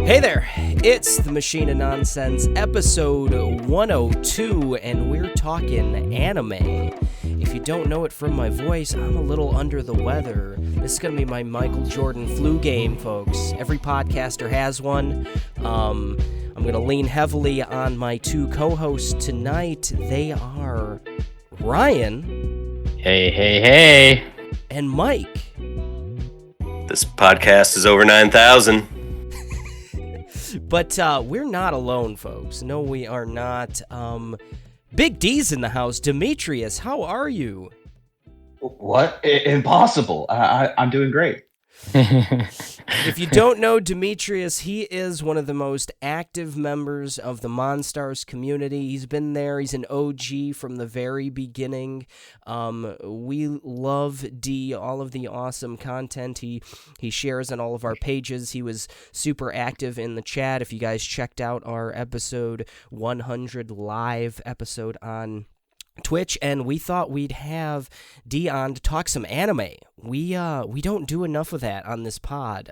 Hey there, it's the Machine of Nonsense, episode 102, and we're talking anime. If you don't know it from my voice, I'm a little under the weather. This is going to be my Michael Jordan flu game, folks. Every podcaster has one. I'm going to lean heavily on my two co-hosts tonight. They are Ryan. Hey. And Mike. This podcast is over 9,000. But we're not alone, folks. No, we are not. Big D's in the house. Demetrius, how are you? What? Impossible. I'm doing great. If you don't know Demetrius, he is one of the most active members of the Monstars community. He's been there. He's an OG from the very beginning. We love D, all of the awesome content he shares on all of our pages. He was super active in the chat. If you guys checked out our episode 100 live episode on Twitch, and we thought we'd have D on to talk some anime. We don't do enough of that on this pod.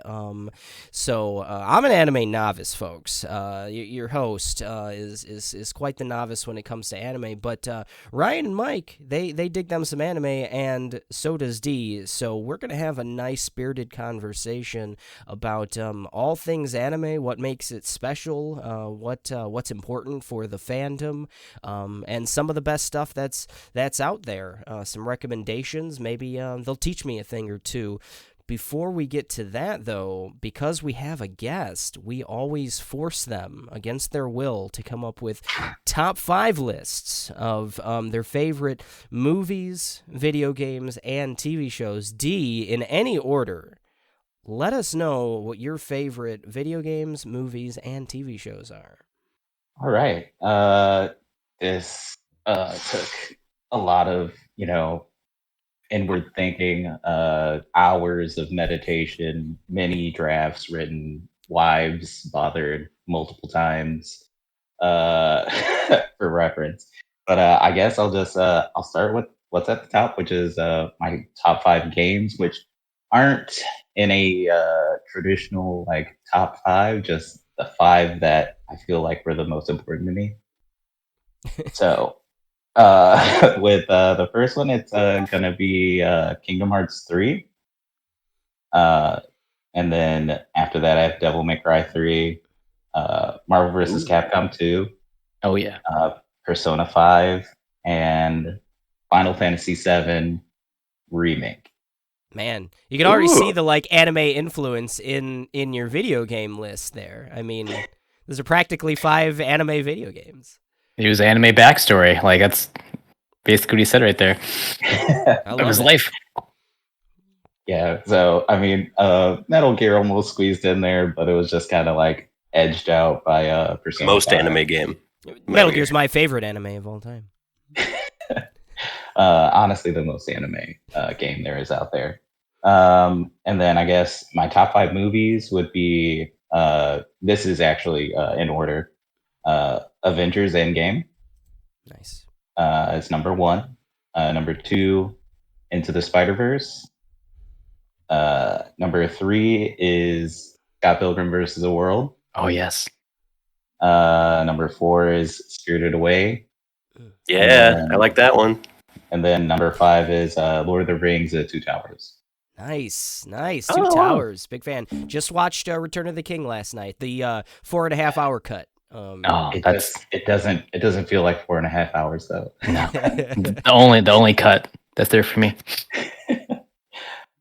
So I'm an anime novice, folks. Your host is quite the novice when it comes to anime. But Ryan and Mike, they dig them some anime, and so does D. So we're gonna have a nice spirited conversation about all things anime, what makes it special, what's important for the fandom, and some of the best stuff that's out there. Some recommendations. Maybe they'll teach me a thing or two. Before we get to that, though, because we have a guest, we always force them against their will to come up with top 5 lists of their favorite movies, video games, and TV shows. D, in any order, let us know what your favorite video games, movies, and TV shows are. All right. This took a lot of, inward thinking, hours of meditation, many drafts written, wives bothered multiple times for reference. But I guess I'll start with what's at the top, which is my top 5 games, which aren't in a traditional top 5, just the 5 that I feel like were the most important to me. So with the first one, it's gonna be Kingdom Hearts 3. And then after that, I have Devil May Cry 3, Marvel vs. Capcom 2. Oh yeah. Persona 5, and Final Fantasy 7 Remake. Man, you can already see the anime influence in your video game list there. I mean, those are practically 5 anime video games. He was anime backstory. That's basically what he said right there. Of his life. Yeah, so I mean, Metal Gear almost squeezed in there, but it was just kind of edged out by Persona. Most 5. anime game. Metal Gear's my favorite anime of all time. Honestly, the most anime game there is out there. And then I guess my top 5 movies would be this is actually in order. Avengers Endgame. Nice. It's number 1. Number 2, Into the Spider-Verse. Number 3 is Scott Pilgrim vs. the World. Oh yes. Number 4 is Spirited Away. Yeah, I like that one. And then number 5 is Lord of the Rings: The Two Towers. Nice. Two Towers. Big fan. Just watched Return of the King last night. The 4.5-hour cut. It doesn't feel like 4.5 hours though. No. the only cut that's there for me.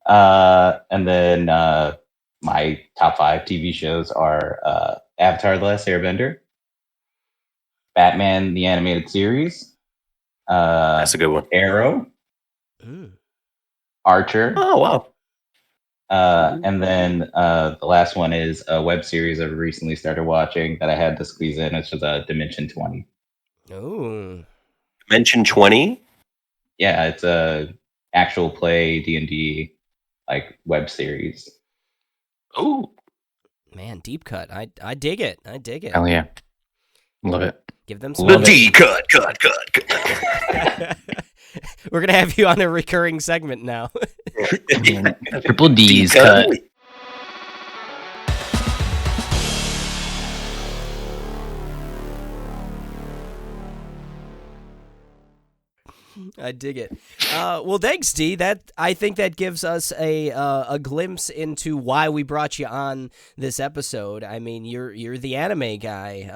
And then my top 5 TV shows are Avatar: The Last Airbender, Batman the Animated Series. That's a good one. Arrow. Ooh. Archer. Oh wow. And then the last one is a web series I've recently started watching that I had to squeeze in. It's just Dimension 20. Oh. Dimension 20? Yeah, it's a actual play D&D web series. Oh. Man, deep cut. I dig it. Hell yeah. Love it. Give them some. The D cut. We're going to have you on a recurring segment now. Triple D's cut. I dig it. Well, thanks, D. I think that gives us a glimpse into why we brought you on this episode. I mean, you're the anime guy.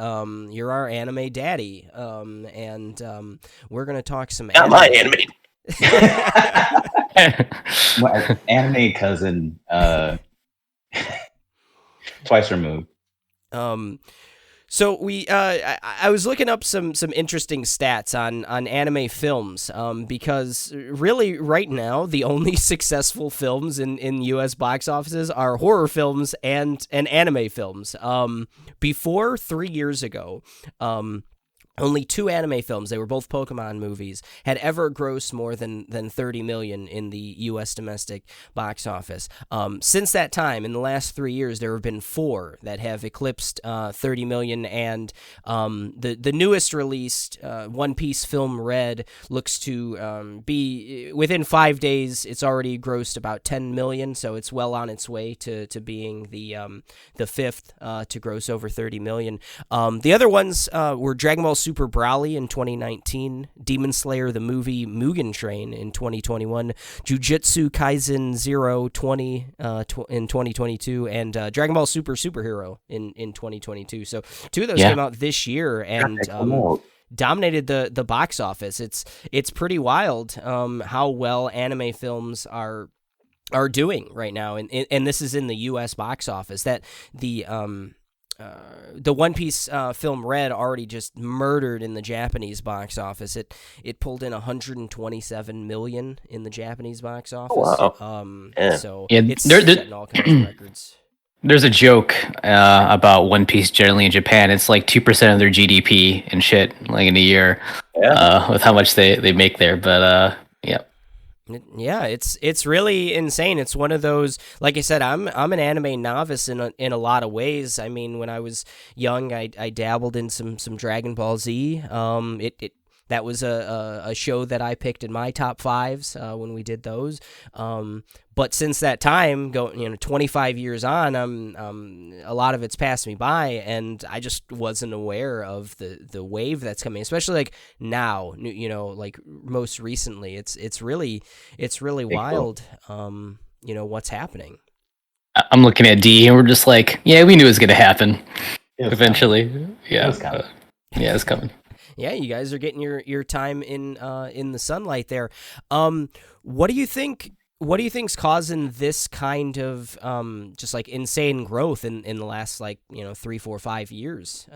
You're our anime daddy. And we're gonna talk some. Not my anime. My anime cousin, twice removed. So I was looking up some interesting stats on anime films, because really right now the only successful films in U.S. box offices are horror films and anime films. Before 3 years ago, only 2 anime films, they were both Pokemon movies, had ever grossed more than 30 million in the U.S. domestic box office. Since that time, in the last 3 years, there have been 4 that have eclipsed 30 million, and the newest released One Piece film Red looks to be, within 5 days, it's already grossed about 10 million, so it's well on its way to being the 5th to gross over 30 million. The other ones were Dragon Ball Super Broly in 2019, Demon Slayer the movie Mugen Train in 2021, Jujutsu Kaisen 020 in 2022, and Dragon Ball Super Superhero in 2022. So 2 of those came out this year and dominated the box office. It's pretty wild how well anime films are doing right now, and this is in the U.S. box office. That the One Piece film Red already just murdered in the Japanese box office. It pulled in 127 million in the Japanese box office. Wow. So it's setting all kinds of records. There's a joke about One Piece generally in Japan. It's like 2% of their GDP and shit, like in a year, with how much they make there. But yeah. Yeah, it's really insane. It's one of those, like I said, I'm an anime novice in a lot of ways. I mean, when I was young, I dabbled in some Dragon Ball Z. That was a show that I picked in my top 5s when we did those. But since that time, 25 years on, a lot of it's passed me by, and I just wasn't aware of the wave that's coming, especially like now, like most recently. It's really wild, what's happening. I'm looking at D, and we're just like, yeah, we knew it was going to happen eventually. Yeah, it's coming. Yeah, you guys are getting your time in the sunlight there. What do you think? What do you think's causing this kind of just like insane growth in the last 3, 4, 5 years?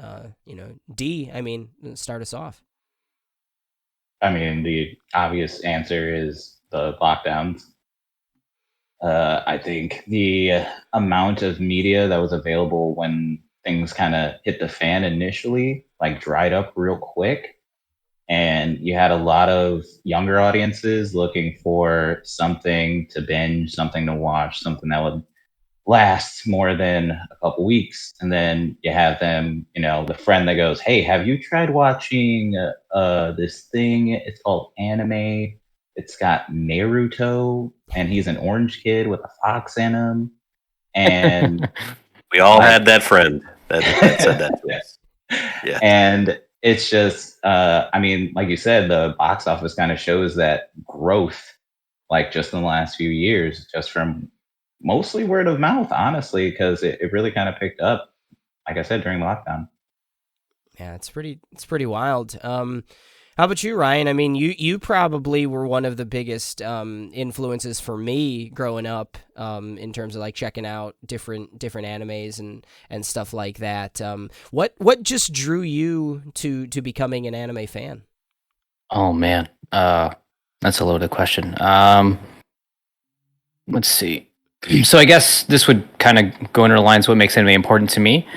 D, I mean, start us off. I mean, the obvious answer is the lockdowns. I think the amount of media that was available when things kind of hit the fan initially, dried up real quick. And you had a lot of younger audiences looking for something to binge, something to watch, something that would last more than a couple weeks. And then you have them, the friend that goes, hey, have you tried watching this thing? It's called anime. It's got Naruto, and he's an orange kid with a fox in him. And we all had that friend that said that to us. Yeah. And it's just, like you said, the box office kind of shows that growth, just in the last few years, just from mostly word of mouth, honestly, because it really kind of picked up, like I said, during lockdown. Yeah, it's pretty wild. How about you, Ryan? I mean, you probably were one of the biggest influences for me growing up in terms of checking out different animes and stuff like that. What just drew you to becoming an anime fan? Oh man, that's a loaded question. Let's see. So I guess this would kind of go into the lines of what makes anime important to me.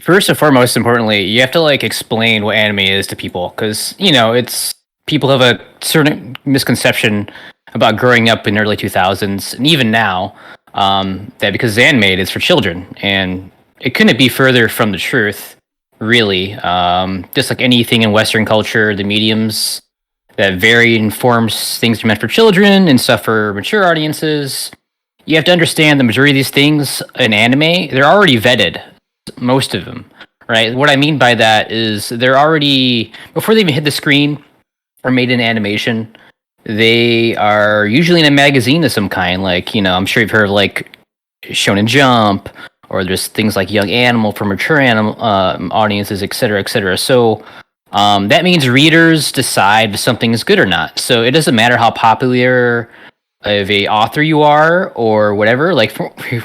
First and foremost, importantly, you have to explain what anime is to people, because it's people have a certain misconception about growing up in the early 2000s and even now, that because it's animated, it's for children, and it couldn't be further from the truth, really. Just like anything in Western culture, the mediums that vary informs things are meant for children and stuff for mature audiences. You have to understand the majority of these things in anime, they're already vetted. Most of them, right? What I mean by that is they're already, before they even hit the screen or made an animation, they are usually in a magazine of some kind. Like, I'm sure you've heard of like Shonen Jump, or there's things like Young Animal for mature animal audiences, et cetera, et cetera. So that means readers decide if something is good or not. So it doesn't matter how popular of a author you are or whatever. Like,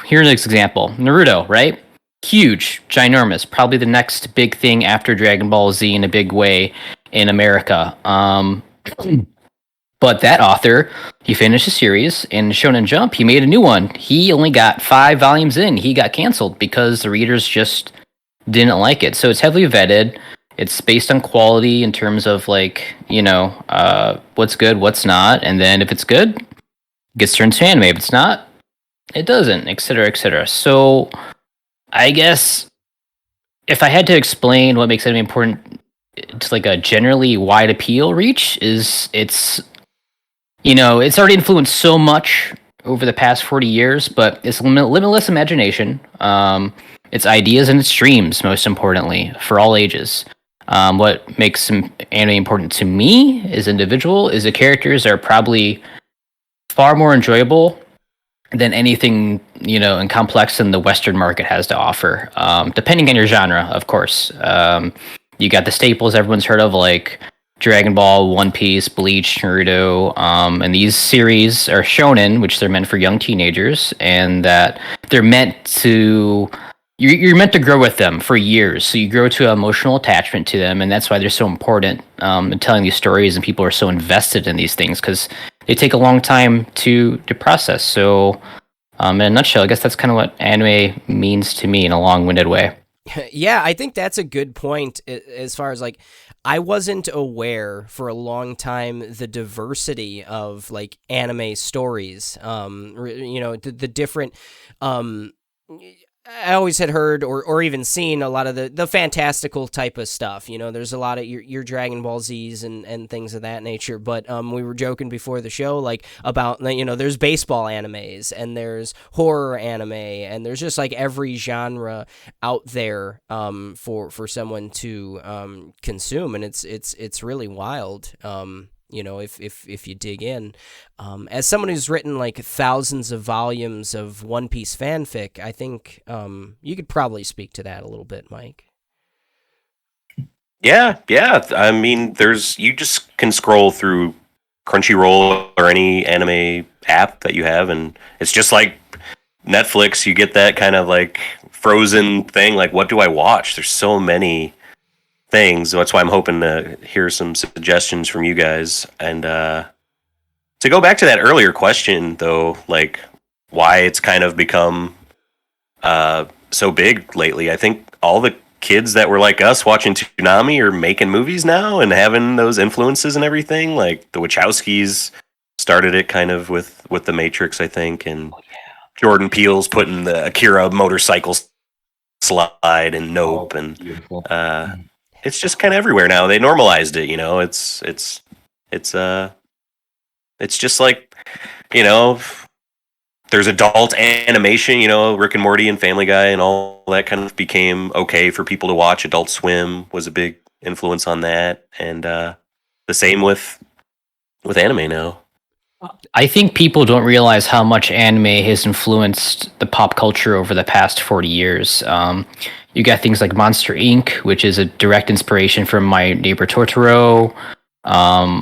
here's an example: Naruto, right? Huge, ginormous, probably the next big thing after Dragon Ball Z in a big way in America. But that author, he finished a series in Shonen Jump. He made a new one. He only got 5 volumes in. He got canceled because the readers just didn't like it. So it's heavily vetted. It's based on quality in terms of like, what's good, what's not. And then if it's good, it gets turned to anime. If it's not, it doesn't, et cetera, et cetera. So I guess if I had to explain what makes anime important to like a generally wide appeal reach is it's already influenced so much over the past 40 years, but it's limitless imagination, its ideas and its streams, most importantly, for all ages. What makes anime important to me as an individual is the characters are probably far more enjoyable than anything, and complex than the Western market has to offer, depending on your genre, of course. You got the staples everyone's heard of, like Dragon Ball, One Piece, Bleach, Naruto, and these series are shonen, which they're meant for young teenagers, and that they're meant to... You're meant to grow with them for years, so you grow to an emotional attachment to them, and that's why they're so important in telling these stories, and people are so invested in these things, because they take a long time to process. So, in a nutshell, I guess that's kind of what anime means to me in a long-winded way. Yeah, I think that's a good point as far as like, I wasn't aware for a long time the diversity of like anime stories. The different. I always had heard or even seen a lot of the fantastical type of stuff. There's a lot of your Dragon Ball Z's and things of that nature. But we were joking before the show like about there's baseball animes and there's horror anime and there's just like every genre out there for someone to consume, and it's really wild. If you dig in. As someone who's written like thousands of volumes of One Piece fanfic, I think you could probably speak to that a little bit, Mike. Yeah. I mean, you just can scroll through Crunchyroll or any anime app that you have, and it's just like Netflix. You get that kind of like frozen thing. Like, what do I watch? There's so many things. That's why I'm hoping to hear some suggestions from you guys. And to go back to that earlier question, though, like why it's kind of become so big lately, I think all the kids that were like us watching Toonami are making movies now and having those influences and everything. Like the Wachowskis started it kind of with The Matrix, I think, and Jordan Peele's putting the Akira motorcycle slide and Nope, and it's just kind of everywhere now. They normalized it, It's just like, there's adult animation, Rick and Morty and Family Guy and all that kind of became okay for people to watch. Adult Swim was a big influence on that, and the same with anime now. I think people don't realize how much anime has influenced the pop culture over the past 40 years. You got things like Monster Inc., which is a direct inspiration from My Neighbor Totoro.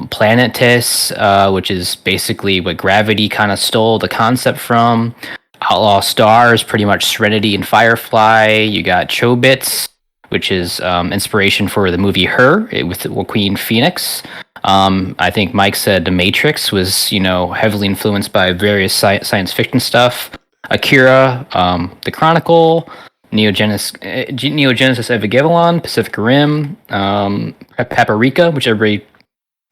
Planet Tess, which is basically what Gravity kind of stole the concept from. Outlaw Stars, pretty much Serenity and Firefly. You got Chobits, which is inspiration for the movie Her with Joaquin Phoenix. I think Mike said The Matrix was, heavily influenced by various science fiction stuff. Akira, The Chronicle, Neogenesis Evangelion, Pacific Rim, Paprika, which everybody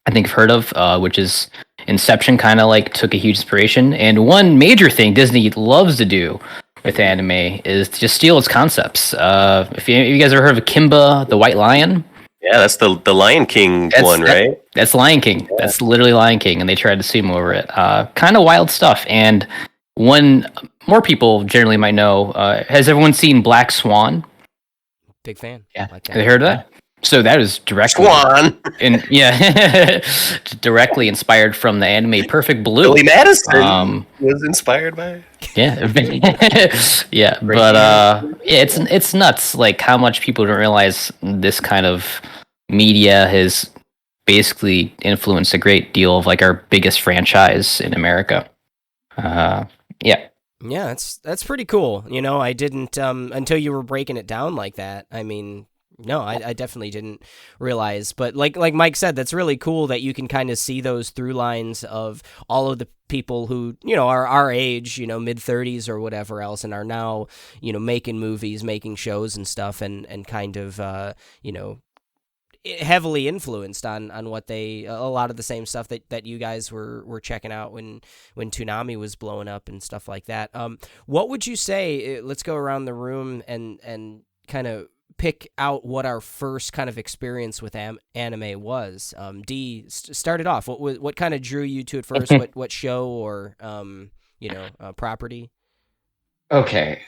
I think I've heard of, which is Inception, kind of like took a huge inspiration. And one major thing Disney loves to do with anime is to just steal its concepts. If you guys ever heard of Kimba the White Lion? Yeah, that's the Lion King one, right? That's Lion King. Yeah. That's literally Lion King, and they tried to sue him over it. Kind of wild stuff. And one more people generally might know. Has everyone seen Black Swan? Big fan. Yeah. Like Have you heard of that? So that is directly Swan. directly inspired from the anime Perfect Blue. Billy Madison was inspired by. Yeah, yeah, Great but game. yeah, it's nuts. Like how much people don't realize this kind of media has basically influenced a great deal of like our biggest franchise in America. Yeah, Yeah, that's pretty cool. You know, I didn't until you were breaking it down like that. I mean, no, I definitely didn't realize. But like Mike said, that's really cool that you can kind of see those through lines of all of the people who, you know, are our age, you know, mid-30s or whatever else, and are now, you know, making movies, making shows and stuff, and kind of, you know, heavily influenced on what they a lot of the same stuff that you guys were checking out when Toonami was blowing up and stuff like that. What would you say? Let's go around the room and kind of pick out what our first kind of experience with anime was. D, started off. What kind of drew you to it first? what show or you know, property? Okay,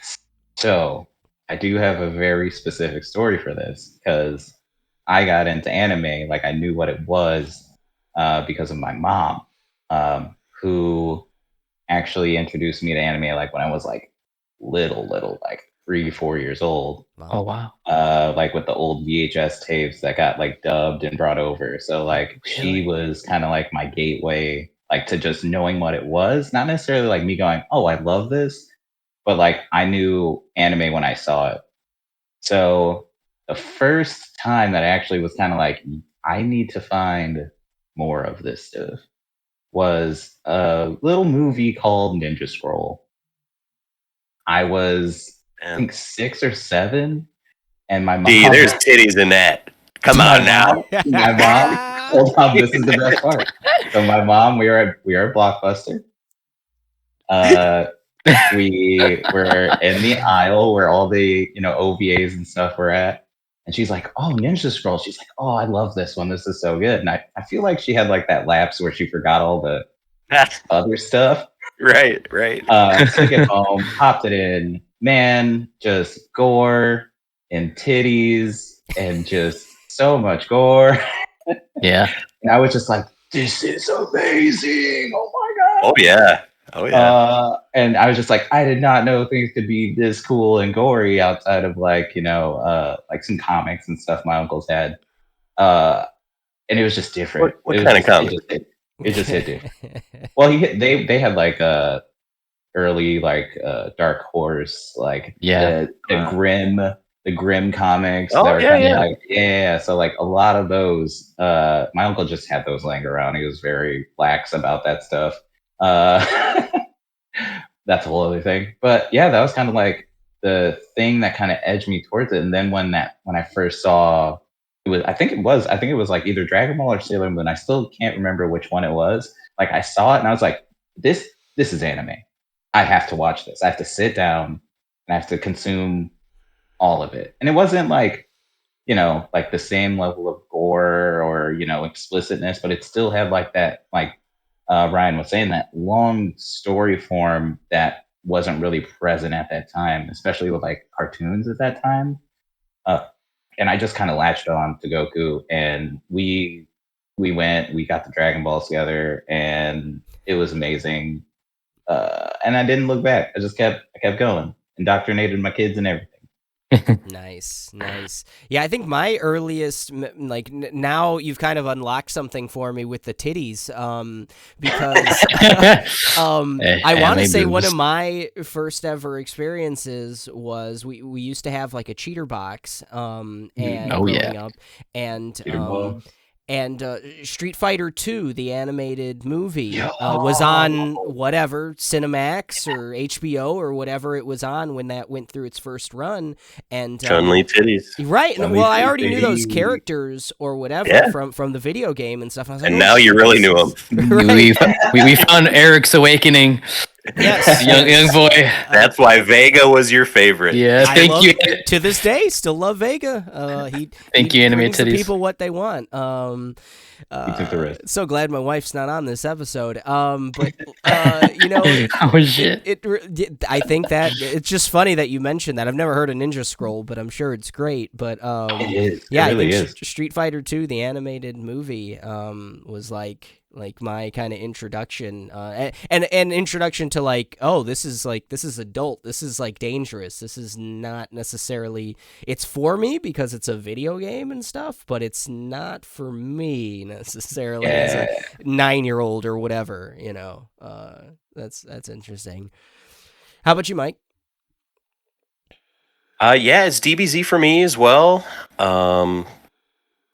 so I do have a very specific story for this because I got into anime like I knew what it was because of my mom, who actually introduced me to anime like when I was like little, like 3, 4 years old. Oh wow. Like with the old VHS tapes that got like dubbed and brought over. So like she was kind of like my gateway, like to just knowing what it was. Not necessarily like me going, "Oh, I love this," but like I knew anime when I saw it. So the first time that I actually was kind of like, I need to find more of this stuff was a little movie called Ninja Scroll. I was, I think, 6 or 7, and my mom. D, there's titties in that. Come on now. My mom. Hold on, this is the best part. So my mom, we were at Blockbuster. We were in the aisle where all the OVAs and stuff were at, and she's like, "Oh, Ninja Scroll." She's like, "Oh, I love this one. This is so good." And I feel like she had like that lapse where she forgot all the other stuff. Right. Took it home, popped it in. Man, just gore and titties and just so much gore. Yeah. And I was just like, "This is amazing! Oh my god!" Oh yeah. And I was just like, I did not know things could be this cool and gory outside of like like some comics and stuff my uncles had. And it was just different. What kind of comic? It just hit different. Well, they had like early like Dark Horse, like the grim comics. Oh, that were yeah. Like, so like a lot of those. My uncle just had those laying around. He was very lax about that stuff. That's a whole other thing. But yeah, that was kind of like the thing that kind of edged me towards it. And then when I first saw it was, I think it was like either Dragon Ball or Sailor Moon. I still can't remember which one it was. Like I saw it and I was like, this is anime. I have to watch this. I have to sit down and I have to consume all of it. And it wasn't like, like the same level of gore or, explicitness, but it still had like that, like Ryan was saying, that long story form that wasn't really present at that time, especially with like cartoons at that time. And I just kind of latched on to Goku, and we got the Dragon Balls together, and it was amazing. And I didn't look back. I kept going, indoctrinated my kids and everything. Nice. Yeah, I think my earliest, like now you've kind of unlocked something for me with the titties, because I want to say one of my first ever experiences was we used to have like a cheater box, and growing up, and Street Fighter 2, the animated movie, was on whatever, Cinemax or HBO or whatever it was on when that went through its first run. And Chun-Li titties. Right. Well, I already knew those characters or whatever from the video game and stuff. And I was like, and now you really knew them. Right. we found Eric's awakening. Yes, young boy. That's why Vega was your favorite. Yeah, I thank love, you. to this day, still love Vega. Thank he you, Anime brings the Titties. people what they want. He took the risk. So glad my wife's not on this episode. But Oh shit. I think that it's just funny that you mentioned that. I've never heard a Ninja Scroll, but I'm sure it's great. But It is. yeah, It really I think is. Street Fighter 2, the animated movie, was like my kind of introduction, and introduction to like, oh, this is adult, this is like dangerous, this is not necessarily, it's for me because it's a video game and stuff, but it's not for me necessarily as a 9-year-old or whatever, that's interesting. How about you, Mike? Yeah, it's DBZ for me as well.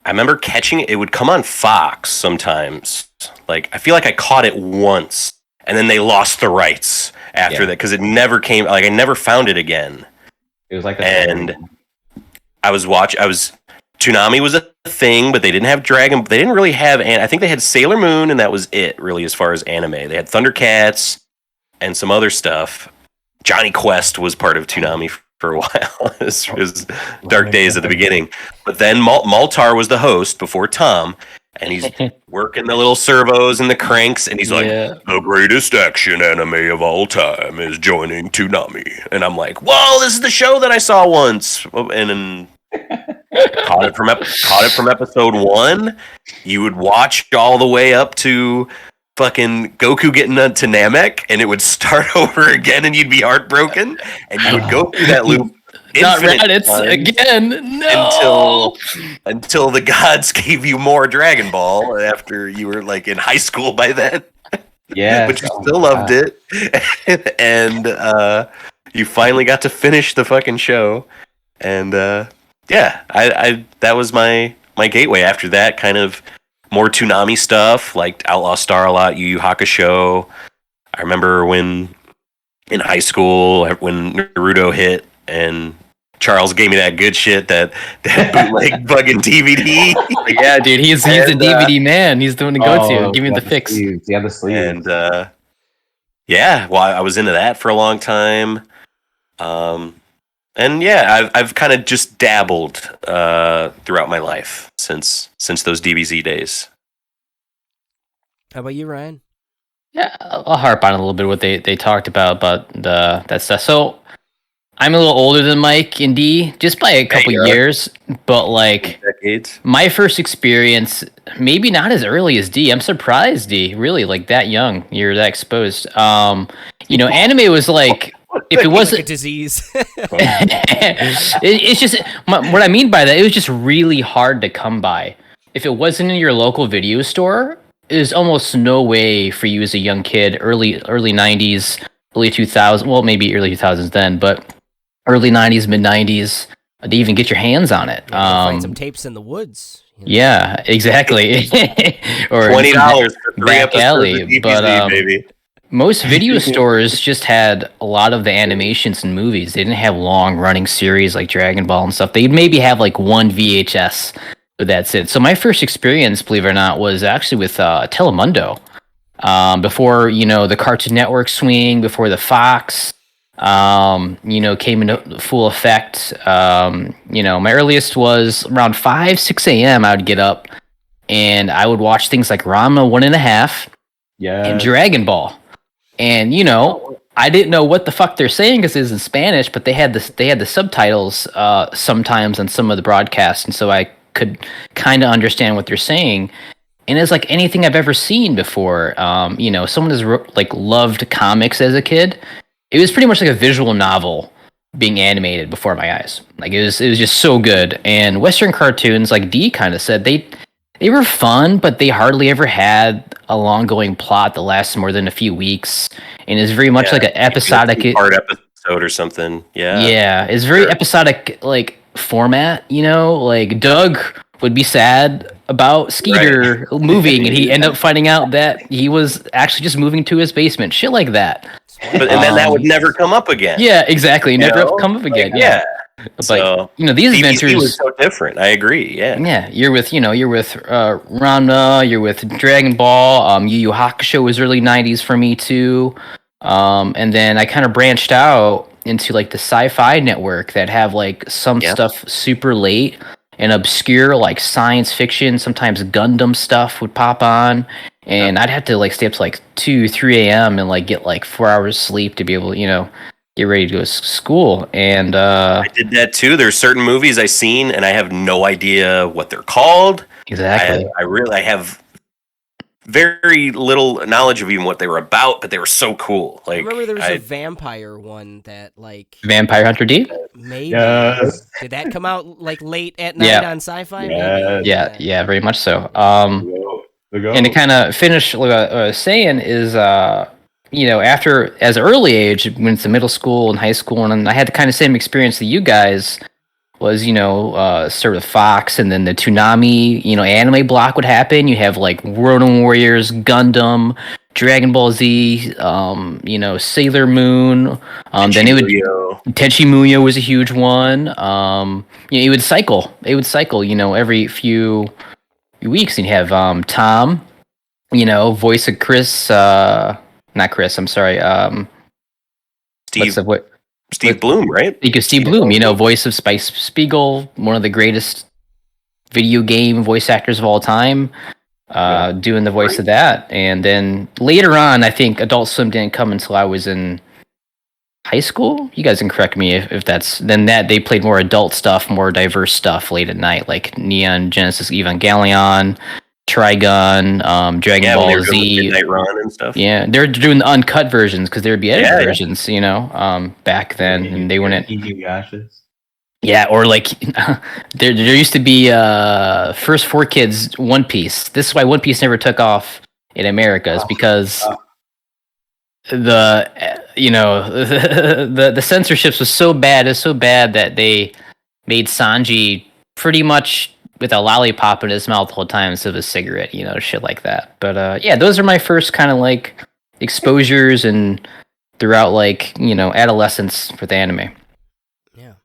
I remember catching it. It would come on Fox sometimes. Like, I feel like I caught it once, and then they lost the rights after that because it never came. Like, I never found it again. It was like and Toonami was a thing, but they didn't have Dragon. They didn't really have. And I think they had Sailor Moon, and that was it, really, as far as anime. They had Thundercats and some other stuff. Johnny Quest was part of Toonami for a while. It was dark days at the beginning. But then Maltar was the host before Tom, and he's working the little servos and the cranks, and he's like, the greatest action anime of all time is joining Toonami. And I'm like, whoa, this is the show that I saw once. And then caught it from episode 1. You would watch all the way up to fucking Goku getting to Namek, and it would start over again, and you'd be heartbroken, and you would go through that loop. Not Raditz again. No. Until the gods gave you more Dragon Ball after you were like in high school by then. Yeah, but you still loved it, and you finally got to finish the fucking show, and I that was my gateway. After that, kind of more Toonami stuff, like Outlaw Star a lot, Yu Yu Hakusho. I remember when in high school when Naruto hit and Charles gave me that good shit, that bootleg bugging DVD. Yeah, dude, he's a DVD man. He's the one to go to. Give me the fix. Yeah, the sleeve. And well, I was into that for a long time. And yeah, I've kind of just dabbled throughout my life since those DBZ days. How about you, Ryan? Yeah, I'll harp on a little bit what they talked about that stuff. So I'm a little older than Mike and D, just by a couple years, but like decades. My first experience, maybe not as early as D. I'm surprised, D, really, like that young. You're that exposed. Anime was like, if it wasn't like a disease, it's just what I mean by that. It was just really hard to come by. If it wasn't in your local video store, there's almost no way for you as a young kid, early 90s, early 2000s. Well, maybe early 2000s then, but early 90s, mid 90s, to even get your hands on it. Find some tapes in the woods. Yeah, exactly. Or $20 for 3 back episodes alley, of DBZ, but baby. most video stores just had a lot of the animations and movies. They didn't have long running series like Dragon Ball and stuff. They'd maybe have like one VHS, but that's it. So my first experience, believe it or not, was actually with Telemundo. Before, the Cartoon Network swing, before the Fox, came into full effect. My earliest was around 5-6 a.m. I would get up and I would watch things like Ranma 1.5 and Dragon Ball. And I didn't know what the fuck they're saying because it's in Spanish, but they had the subtitles sometimes on some of the broadcasts, and so I could kind of understand what they're saying. And it's like anything I've ever seen before. Someone has loved comics as a kid. It was pretty much like a visual novel being animated before my eyes. Like it was just so good. And Western cartoons, like D kind of said, they were fun, but they hardly ever had a long-going plot that lasted more than a few weeks. And it's very much like an episodic part episode or something. Yeah, it's very episodic like format. Like Doug would be sad about Skeeter moving, and he end up finding out that he was actually just moving to his basement. Shit like that. And then that would never come up again. Yeah, exactly. Never come up again. So, these DBZ adventures was so different. I agree. Yeah. You're with Ranma, you're with Dragon Ball. Yu Yu Hakusho was early '90s for me too. And then I kind of branched out into like the Sci-Fi Network that have like some Yeah. stuff super late and obscure, like science fiction. Sometimes Gundam stuff would pop on, and I'd have to like stay up to like 2, 3 a.m. and like get like 4 hours sleep to be able to, get ready to go to school. And I did that too. There's certain movies I've seen and I have no idea what they're called. exactly. I have very little knowledge of even what they were about, but they were so cool. I Like remember there was a vampire one that like Vampire Hunter D? maybe Yes. did that come out like late at night Yeah. on Sci-Fi? Yes. Maybe. Yeah, very much so. The go. And to kind of finish what I was saying is, after as an early age, when it's the middle school and high school, and I had the kind of same experience that you guys was, sort of Fox, and then the Toonami, anime block would happen. You have like World of Warriors, Gundam, Dragon Ball Z, Sailor Moon. Then it would Tenchi Muyo was a huge one. It would cycle. Every few weeks, and you have Tom, voice of Chris, not Chris, I'm sorry, Steve what Steve Bloom, right? think of Steve Bloom, voice of Spice Spiegel, one of the greatest video game voice actors of all time, doing the voice of that. And then later on, I think Adult Swim didn't come until I was in high school. You guys can correct me if that's then that they played more adult stuff, more diverse stuff late at night, like Neon Genesis Evangelion, Trigun, Dragon Yeah, when they Ball were doing the Z. Midnight Run and stuff. Yeah, they're doing the uncut versions because there'd be edited Yeah, yeah. versions, back then, and they wouldn't. Inuyasha's. Yeah, or like there used to be first 4 Kids One Piece. This is why One Piece never took off in America, is because the the censorships was so bad. It's so bad that they made Sanji pretty much with a lollipop in his mouth the whole time instead of a cigarette, shit like that. But yeah, those are my first kind of like exposures and throughout like adolescence with anime. Yeah.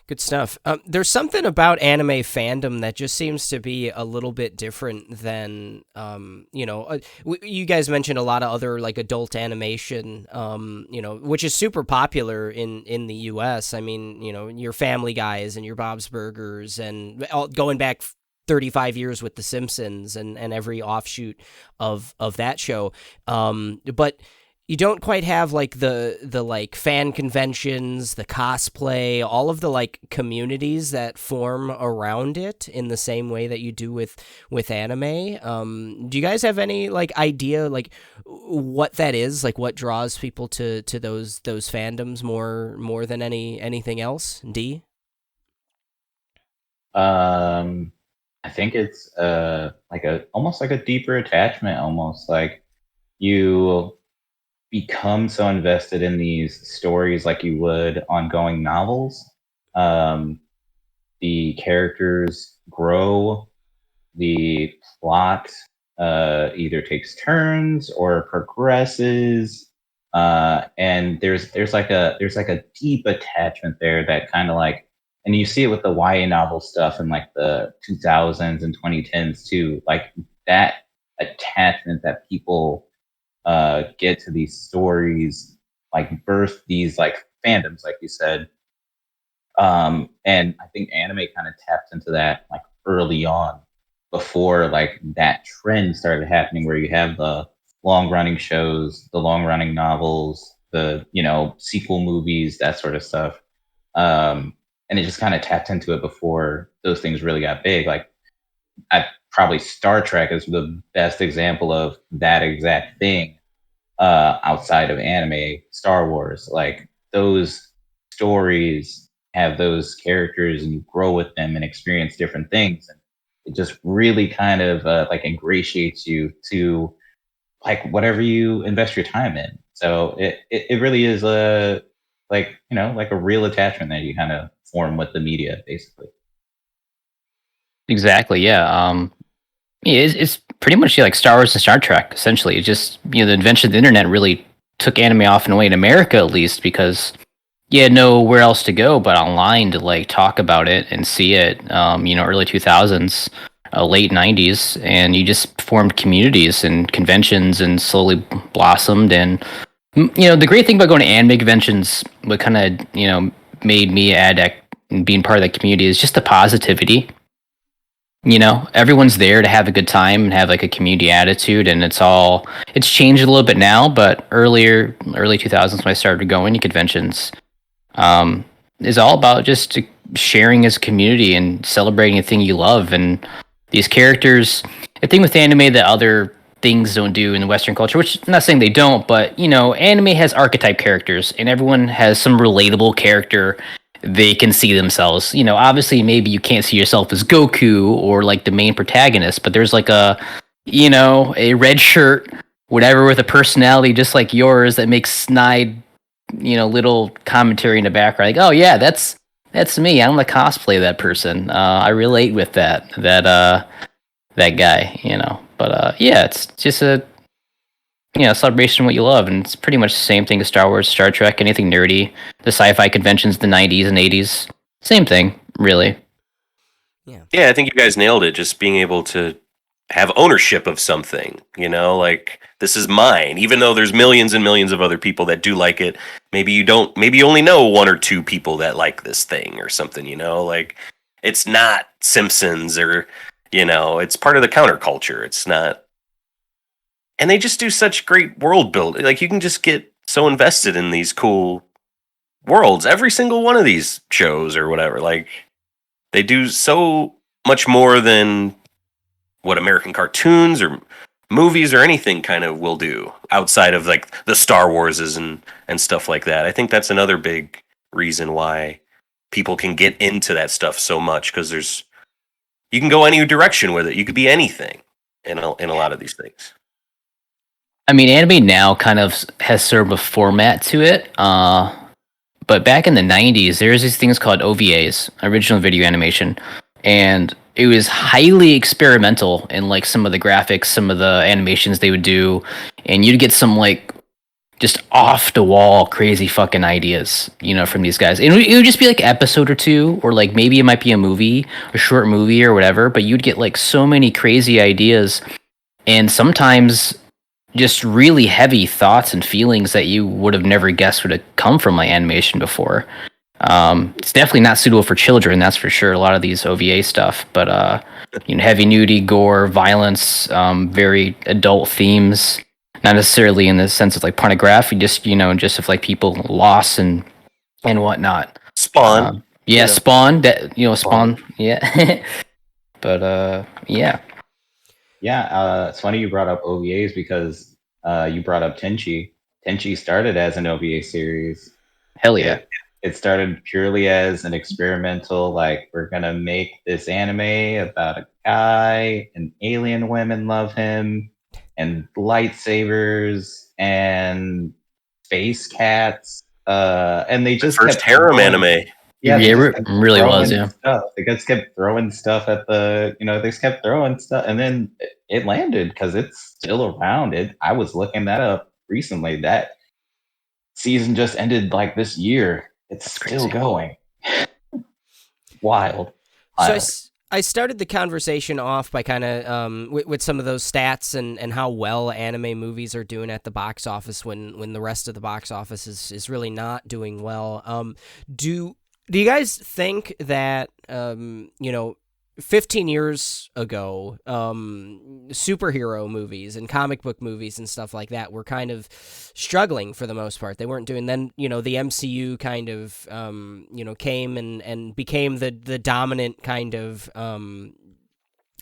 Good stuff. There's something about anime fandom that just seems to be a little bit different than, you guys mentioned a lot of other like adult animation, which is super popular in the U.S. I mean, your Family Guys and your Bob's Burgers and going back 35 years with The Simpsons and every offshoot of that show. But you don't quite have like the like fan conventions, the cosplay, all of the like communities that form around it in the same way that you do with anime. Do you guys have any like idea like what that is, like what draws people to those fandoms more than anything else? D? I think it's almost like a deeper attachment, almost like you become so invested in these stories like you would ongoing novels. The characters grow, the plot either takes turns or progresses, and there's like a deep attachment there that kind of like, and you see it with the YA novel stuff in like the 2000s and 2010s too, like that attachment that people get to these stories, like birth these like fandoms, like you said. And I think anime kind of tapped into that like early on, before like that trend started happening, where you have the long running shows, the long running novels, the sequel movies, that sort of stuff. And it just kind of tapped into it before those things really got big. Like probably Star Trek is the best example of that exact thing. Outside of anime, Star Wars, like those stories have those characters and you grow with them and experience different things, and it just really kind of like ingratiates you to like whatever you invest your time in. So it really is like a real attachment that you kind of form with the media, basically. Exactly. Yeah. It's pretty much like Star Wars and Star Trek. Essentially, it's just the invention of the internet really took anime off and away in America, at least, because you had nowhere else to go but online to like talk about it and see it. Early 2000s. late 90s, and you just formed communities and conventions and slowly blossomed. And the great thing about going to anime conventions, what kind of made me and being part of that community, is just the positivity. Everyone's there to have a good time and have like a community attitude, and it's changed a little bit now, but early 2000s when I started going to conventions, is all about just sharing as a community and celebrating a thing you love. And these characters, the thing with anime that other things don't do in the Western culture, which I'm not saying they don't, but anime has archetype characters, and everyone has some relatable character they can see themselves. Obviously, maybe you can't see yourself as Goku or like the main protagonist, but there's like a red shirt, whatever, with a personality just like yours that makes snide, little commentary in the background. Like, oh yeah, that's me. I'm the cosplay of that person. I relate with that guy. But yeah, it's just a celebration of what you love, and it's pretty much the same thing as Star Wars, Star Trek, anything nerdy. The sci-fi conventions, the 90s and 80s, same thing, really. Yeah, I think you guys nailed it. Just being able to have ownership of something, like this is mine, even though there's millions and millions of other people that do like it. Maybe you only know one or two people that like this thing or something, like it's not Simpsons or, it's part of the counterculture. It's not. And they just do such great world building. Like, you can just get so invested in these cool worlds. Every single one of these shows or whatever, like, they do so much more than what American cartoons or movies or anything kind of will do outside of like the Star Warses and stuff like that. I think that's another big reason why people can get into that stuff so much, because you can go any direction with it. You could be anything in a lot of these things. I mean, anime now kind of has sort of a format to it. But back in the 90s, there's these things called OVAs, original video animation. And it was highly experimental in like some of the graphics, some of the animations they would do. And you'd get some like just off the wall crazy fucking ideas, from these guys. And it would just be like an episode or two, or like maybe it might be a short movie or whatever. But you'd get like so many crazy ideas. And sometimes just really heavy thoughts and feelings that you would have never guessed would have come from my animation before. It's definitely not suitable for children, that's for sure, a lot of these OVA stuff, but heavy nudity, gore, violence, very adult themes, not necessarily in the sense of like pornography, just just of like people loss and whatnot. Spawn. Spawn, that Spawn, yeah. But yeah. Yeah, it's funny you brought up OVAs because you brought up Tenchi. Tenchi started as an OVA series. Hell yeah. It started purely as an experimental, like, we're going to make this anime about a guy, and alien women love him, and lightsabers, and space cats. And they just first harem anime. Yeah, it really was. Yeah, stuff. They just kept throwing stuff at they just kept throwing stuff, and then it landed because it's still around. I was looking that up recently. That season just ended like this year. It's still going. Wild. So I started the conversation off by kind of with some of those stats and how well anime movies are doing at the box office when the rest of the box office is really not doing well. Do you guys think that 15 years ago, superhero movies and comic book movies and stuff like that were kind of struggling for the most part? They weren't doing. Then the MCU kind of came and became the dominant kind of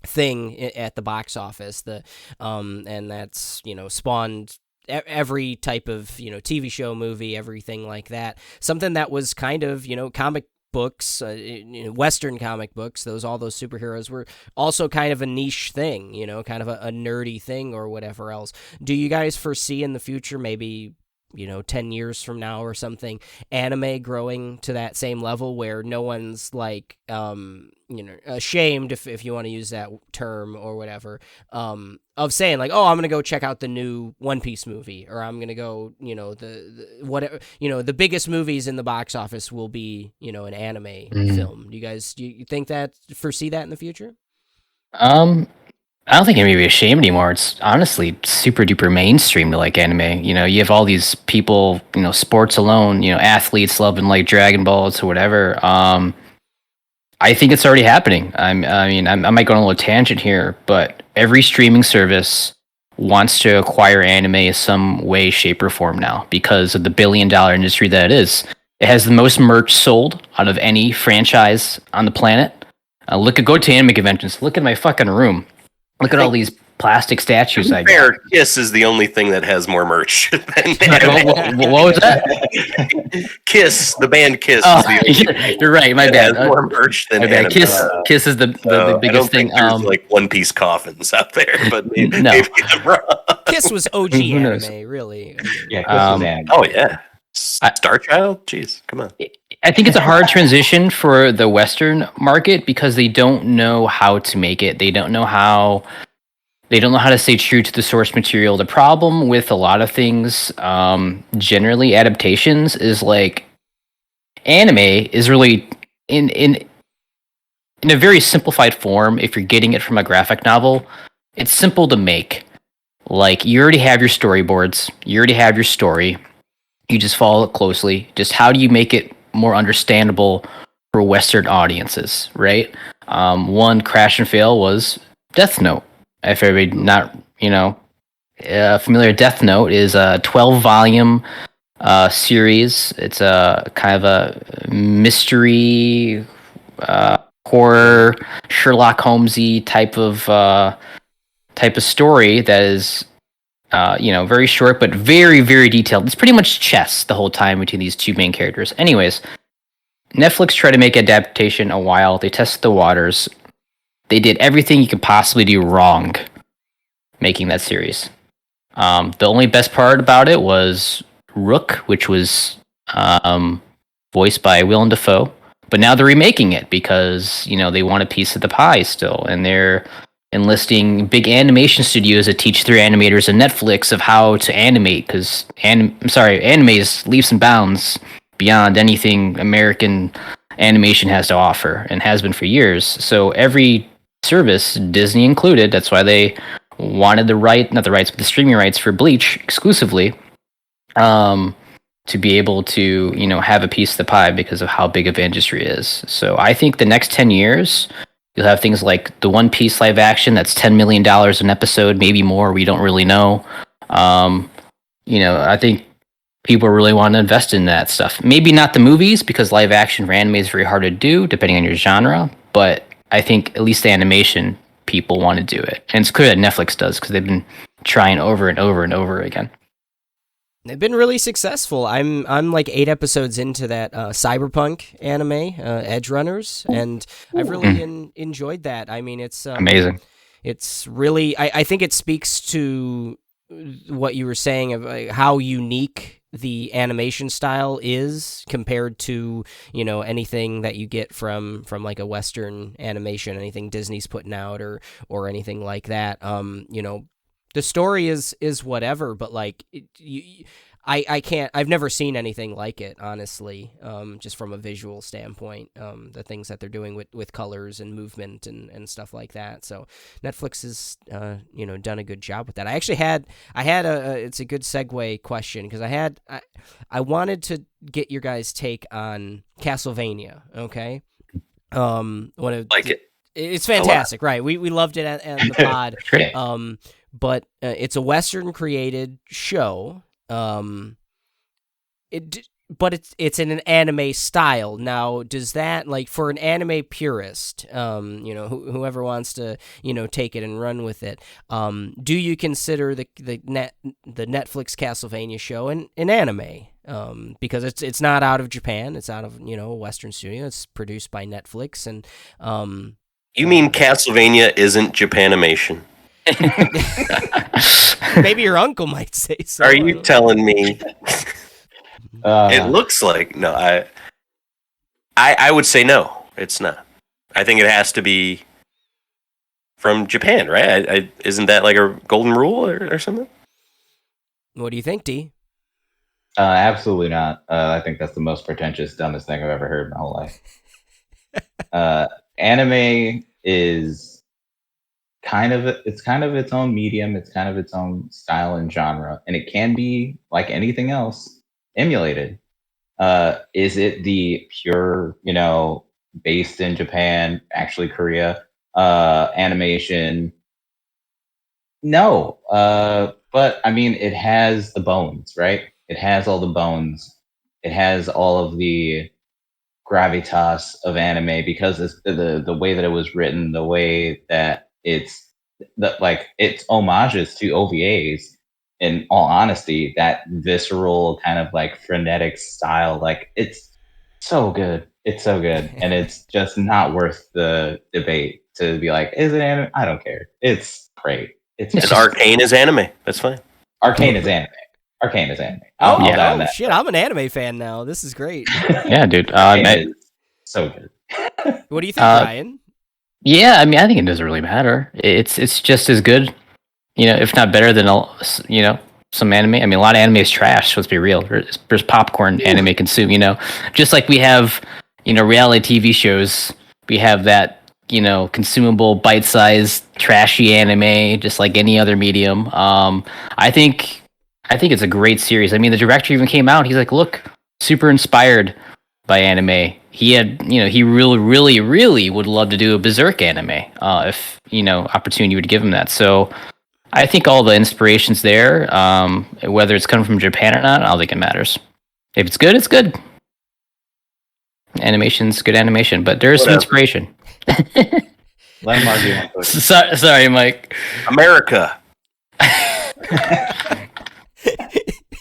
thing at the box office. And that's spawned every type of TV show, movie, everything like that. Something that was kind of comic books, Western comic books, all those superheroes were also kind of a niche thing, kind of a nerdy thing or whatever else. Do you guys foresee in the future, maybe 10 years from now or something, anime growing to that same level where no one's like ashamed, if you want to use that term or whatever, of saying like, oh, I'm gonna go check out the new One Piece movie, or I'm gonna go, the whatever, the biggest movies in the box office will be an anime film. Do you think foresee that in the future? I don't think I'm be ashamed anymore. It's honestly super duper mainstream to like anime. You know, you have all these people, you know, sports alone, you know, athletes loving like Dragon Balls or whatever. I think it's already happening. I might go on a little tangent here, but every streaming service wants to acquire anime in some way, shape, or form now because of the billion-dollar industry that it is. It has the most merch sold out of any franchise on the planet. Go to anime conventions. Look at my fucking room. Look at all these plastic statues I got. Fair, Kiss is the only thing that has more merch than What was that? Kiss, the band Kiss. Oh, is the only you're right. My that bad. has more merch than My bad. anime. Kiss is the I biggest don't thing. think there's like One Piece coffins out there, but maybe, No. maybe I'm wrong. Kiss was OG Who knows? anime, really. Yeah, Kiss was anime. Oh yeah, Star Child. Jeez, come on. I think it's a hard transition for the Western market because they don't know how to make it. They don't know how to stay true to the source material. The problem with a lot of things, generally adaptations, is like anime is really in a very simplified form. If you're getting it from a graphic novel, it's simple to make. Like you already have your storyboards, you already have your story. You just follow it closely. Just how do you make it more understandable for Western audiences, right? One crash and fail was Death Note. If everybody not, familiar with Death Note is a 12-volume series. It's a kind of a mystery, horror, Sherlock Holmesy type of story that is very short but very, very detailed. It's pretty much chess the whole time between these two main characters. Anyways, Netflix tried to make adaptation a while. They tested the waters. They did everything you could possibly do wrong making that series. The only best part about it was Rook, which was voiced by Willem Dafoe. But now they're remaking it because, they want a piece of the pie still. And they're enlisting big animation studios that teach their animators and Netflix of how to animate because anime is leaps and bounds beyond anything American animation has to offer and has been for years. So every service, Disney included, that's why they wanted the streaming rights for Bleach exclusively, to be able to, have a piece of the pie because of how big of industry is. So I think the next 10 years, you'll have things like the One Piece live action that's $10 million an episode, maybe more. We don't really know. I think people really want to invest in that stuff. Maybe not the movies because live action for anime is very hard to do depending on your genre. But I think at least the animation people want to do it. And it's clear that Netflix does because they've been trying over and over and over again. They've been really successful. I'm like 8 episodes into that cyberpunk anime, Edge Runners, and I've really enjoyed that. I mean, it's amazing. It's really, I think it speaks to what you were saying of how unique the animation style is compared to anything that you get from like a Western animation, anything Disney's putting out or anything like that. The story is whatever, but like I can't. I've never seen anything like it, honestly. Just from a visual standpoint, the things that they're doing with colors and movement and stuff like that. So Netflix has done a good job with that. I actually had it's a good segue question because I wanted to get your guys' take on Castlevania. Okay, it's fantastic, right? We loved it at the pod. Great. But it's a Western created show. But it's in an anime style. Now, does that, like, for an anime purist, whoever wants to, take it and run with it, do you consider the Netflix Castlevania show an anime? Because it's not out of Japan. It's out of, a Western studio. It's produced by Netflix. And You mean Castlevania isn't Japanimation? Maybe your uncle might say so. Are you telling me? It looks like no. I would say no. It's not. I think it has to be from Japan, right? Isn't that like a golden rule or something? What do you think, D? Absolutely not. I think that's the most pretentious, dumbest thing I've ever heard in my whole life. Anime is kind of its own medium. It's kind of its own style and genre, and it can be like anything else emulated. Is it the pure, based in Japan, actually Korea, animation? No. But I mean, it has the bones, right? It has all the bones. It has all of the gravitas of anime because it's the way that it was written, the way that it's homages to OVAs. In all honesty, that visceral kind of like frenetic style, like it's so good. It's so good, and it's just not worth the debate to be like, is it anime? I don't care. It's great. And Arcane is anime. That's fine. Arcane is anime. Arcane is anime. Oh, I'll die on that. shit! I'm an anime fan now. This is great. Yeah, dude. Arcane is so good. What do you think, Ryan? Yeah, I mean, I think it doesn't really matter. It's just as good, if not better than some anime. I mean, a lot of anime is trash. Let's be real. There's popcorn anime consume. Just like we have, reality TV shows. We have that, consumable, bite-sized, trashy anime, just like any other medium. I think it's a great series. I mean, the director even came out. He's like, look, super inspired by anime. He had, he really, really, really would love to do a Berserk anime if, opportunity would give him that. So I think all the inspiration's there. Whether it's coming from Japan or not, I don't think it matters. If it's good, it's good. Animation's good animation, but there is some inspiration. Let him argue on Twitter. Sorry, Mike. America.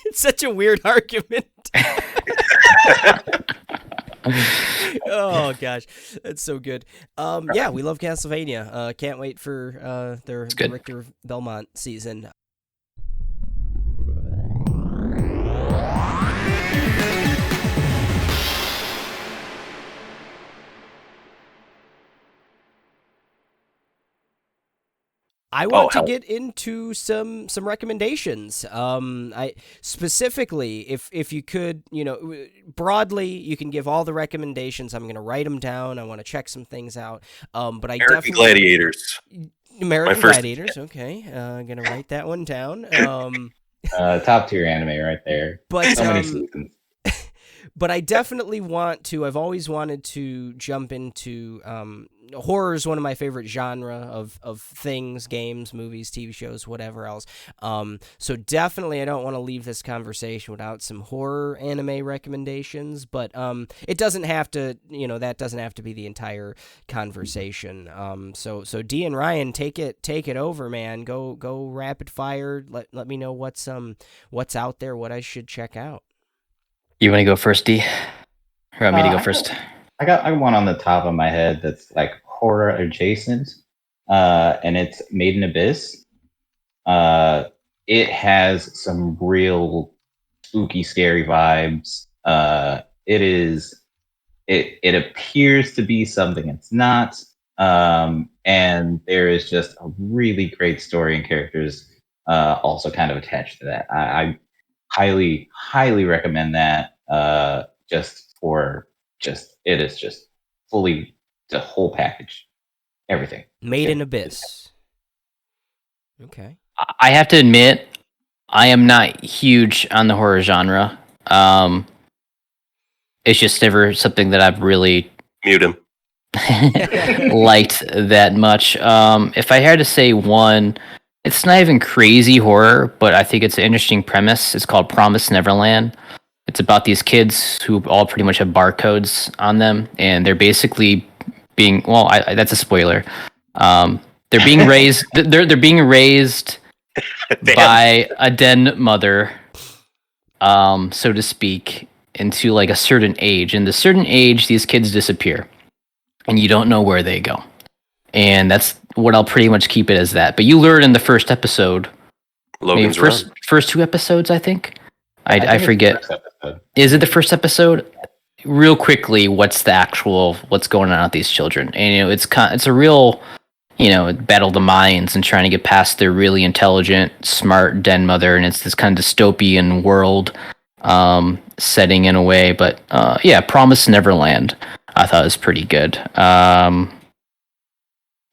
It's such a weird argument. Oh gosh, that's so good. Yeah, we love Castlevania. Can't wait for their Richter Belmont season. I want to get into some recommendations. I specifically, if you could, broadly, you can give all the recommendations. I'm going to write them down. I want to check some things out. But American Gladiators. American Gladiators. Okay, I'm going to write that one down. Top tier anime right there. But so many seasons. But I definitely want to. I've always wanted to jump into horror is one of my favorite genre of things, games, movies, TV shows, whatever else. So definitely, I don't want to leave this conversation without some horror anime recommendations. But it doesn't have to. That doesn't have to be the entire conversation. So D and Ryan, take it over, man. Go rapid fire. Let me know what's out there, what I should check out. You want to go first, D? Or want me to go first? I got one on the top of my head that's like horror adjacent, and it's Made in Abyss. It has some real spooky, scary vibes. It appears to be something it's not, and there is just a really great story and characters also kind of attached to that. I highly recommend that. It is just fully the whole package, everything. Made in Abyss. Okay. I have to admit, I am not huge on the horror genre. It's just never something that I've really Mute him. liked that much. If I had to say one, it's not even crazy horror, but I think it's an interesting premise. It's called Promised Neverland. It's about these kids who all pretty much have barcodes on them, and they're basically being that's a spoiler. They're being raised. They're being raised by a den mother, so to speak, into like a certain age. And the certain age, these kids disappear, and you don't know where they go. And that's what I'll pretty much keep it as that. But you learn in the first episode, Logan's first two episodes, I think. I forget. Is it the first episode? Real quickly, what's going on with these children? And it's a real, battle of the minds and trying to get past their really intelligent, smart den mother, and it's this kind of dystopian world setting in a way. But Promised Neverland, I thought was pretty good.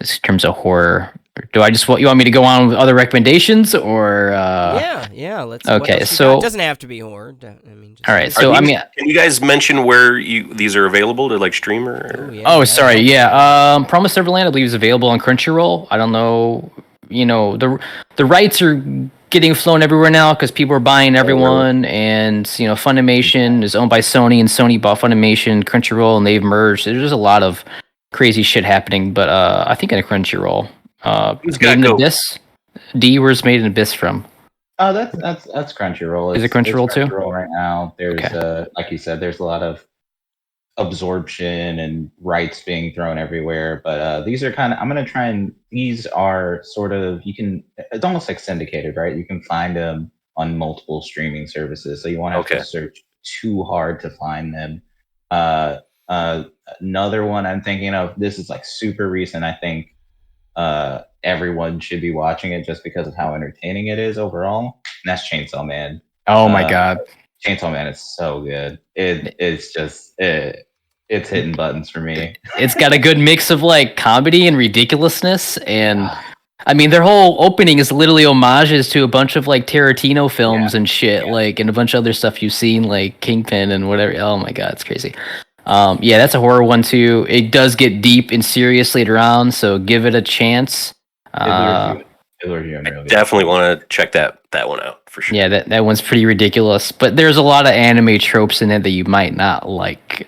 In terms of horror Do I just want you want me to go on with other recommendations or? Yeah. Let's. What Okay, else you so got? It doesn't have to be horror. I mean, just all right, just- so I mean, Can you guys mention where these are available to like stream Ooh, yeah, oh yeah, sorry, help. yeah. Promised Neverland, I believe, is available on Crunchyroll. I don't know, the rights are getting flown everywhere now because people are buying everyone, and Funimation is owned by Sony, and Sony bought Funimation, Crunchyroll, and they've merged. There's just a lot of crazy shit happening, but I think in a Crunchyroll, Who's Made got in Go? Abyss. D, where's Made in Abyss from? Oh, that's Crunchyroll. Is it It's Crunchyroll too? Crunchyroll right now. There's Okay. like you said, there's a lot of absorption and rights being thrown everywhere. But these are kind of, I'm gonna try and these are sort of you can it's almost like syndicated, right? You can find them on multiple streaming services, so you won't have Okay. to search too hard to find them. Uh, uh, Another one I'm thinking of. This is like super recent. I think everyone should be watching it just because of how entertaining it is overall. And that's Chainsaw Man. Oh my Uh, god. Chainsaw Man is so good. It's just it's hitting buttons for me. It's got a good mix of like comedy and ridiculousness, and I mean their whole opening is literally homages to a bunch of like Tarantino films and shit, like, and a bunch of other stuff you've seen, like Kingpin and whatever. Oh my god, it's crazy. Yeah, that's a horror one too. It does get deep and serious later on, so give it a chance. It lures you in really. Definitely want to check that one out for sure. Yeah, that one's pretty ridiculous, but there's a lot of anime tropes in it that you might not like.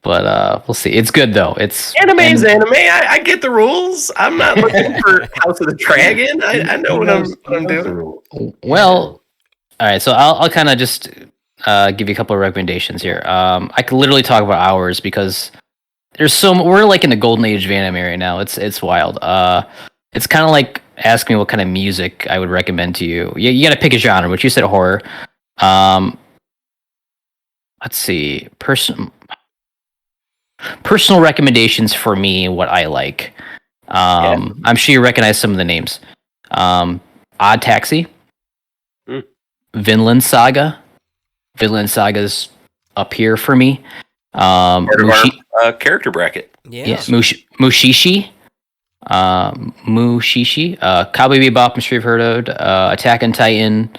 But we'll see. It's good though. It's Anime's anime. I get the rules. I'm not looking for House of the Dragon. I know what I'm doing. well. All right, so I'll kind of just give you a couple of recommendations here. I could literally talk about hours because we're like in the golden age of anime right now. It's wild. It's kind of like asking me what kind of music I would recommend to you. You got to pick a genre, which you said horror. Let's see, personal recommendations for me, what I like. I'm sure you recognize some of the names. Odd Taxi, Vinland Saga. Vinland Saga's up here for me. Part of our character bracket. Yes. Mushishi. Mushishi. Cowboy Bebop, I'm sure you've heard of. Attack on Titan.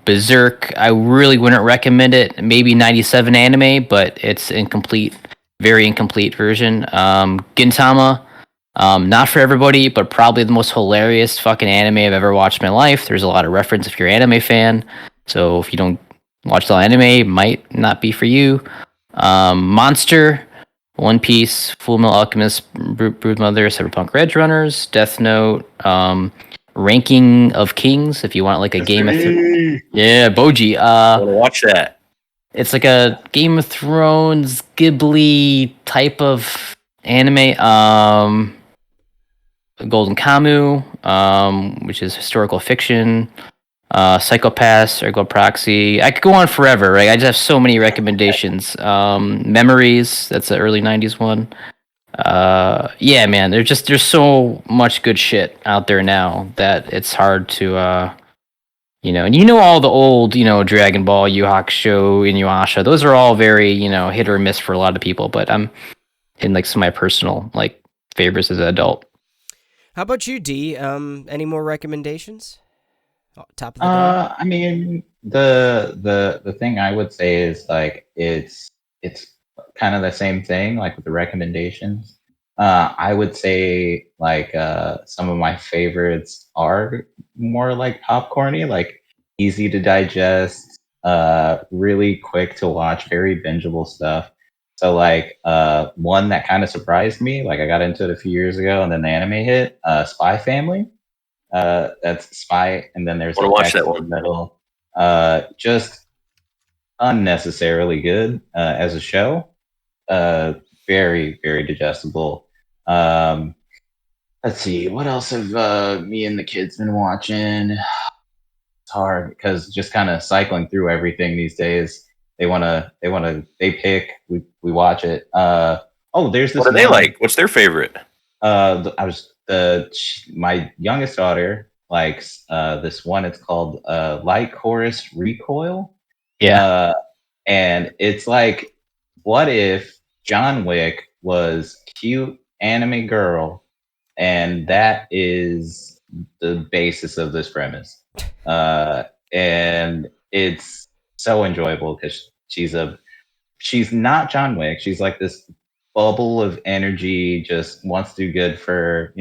Berserk. I really wouldn't recommend it. Maybe 97 anime, but it's incomplete, very incomplete version. Gintama. Not for everybody, but probably the most hilarious fucking anime I've ever watched in my life. There's a lot of reference if you're an anime fan. So if you don't watch the anime, it might not be for you. Monster, One Piece, Full Metal Alchemist, Broodmother, Cyberpunk Edge Runners, Death Note, Ranking of Kings. If you want like a Game of Boji. I want to watch that. It's like a Game of Thrones Ghibli type of anime. Golden Kamu, which is historical fiction. Psychopaths, Ergo Proxy. I could go on forever, right? I just have so many recommendations. Memories, that's the early 90s one. Yeah, man, there's so much good shit out there now that it's hard to and all the old, Dragon Ball, Yu Hakusho, Inuyasha. Those are all very, hit or miss for a lot of people, but I'm in like some of my personal like favorites as an adult. How about you, D? Any more recommendations? Top of the dome? I mean, the thing I would say is like it's kind of the same thing, like with the recommendations. I would say like some of my favorites are more like popcorny, like easy to digest, really quick to watch, very bingeable stuff. So like one that kind of surprised me, like I got into it a few years ago, and then the anime hit, Spy Family. That's Spy, and then there's Want to like watch X that in one? the middle. Just unnecessarily good as a show. Very very digestible. Um, let's see, what else have me and the kids been watching? It's hard because just kind of cycling through everything these days. They pick, we watch it. There's this What do they one. like? What's their favorite? My youngest daughter likes this one. It's called Light Chorus Recoil. Yeah. And it's like, what if John Wick was cute anime girl and that is the basis of this premise. And it's so enjoyable because she's not John Wick. She's like this bubble of energy, just wants to do good for,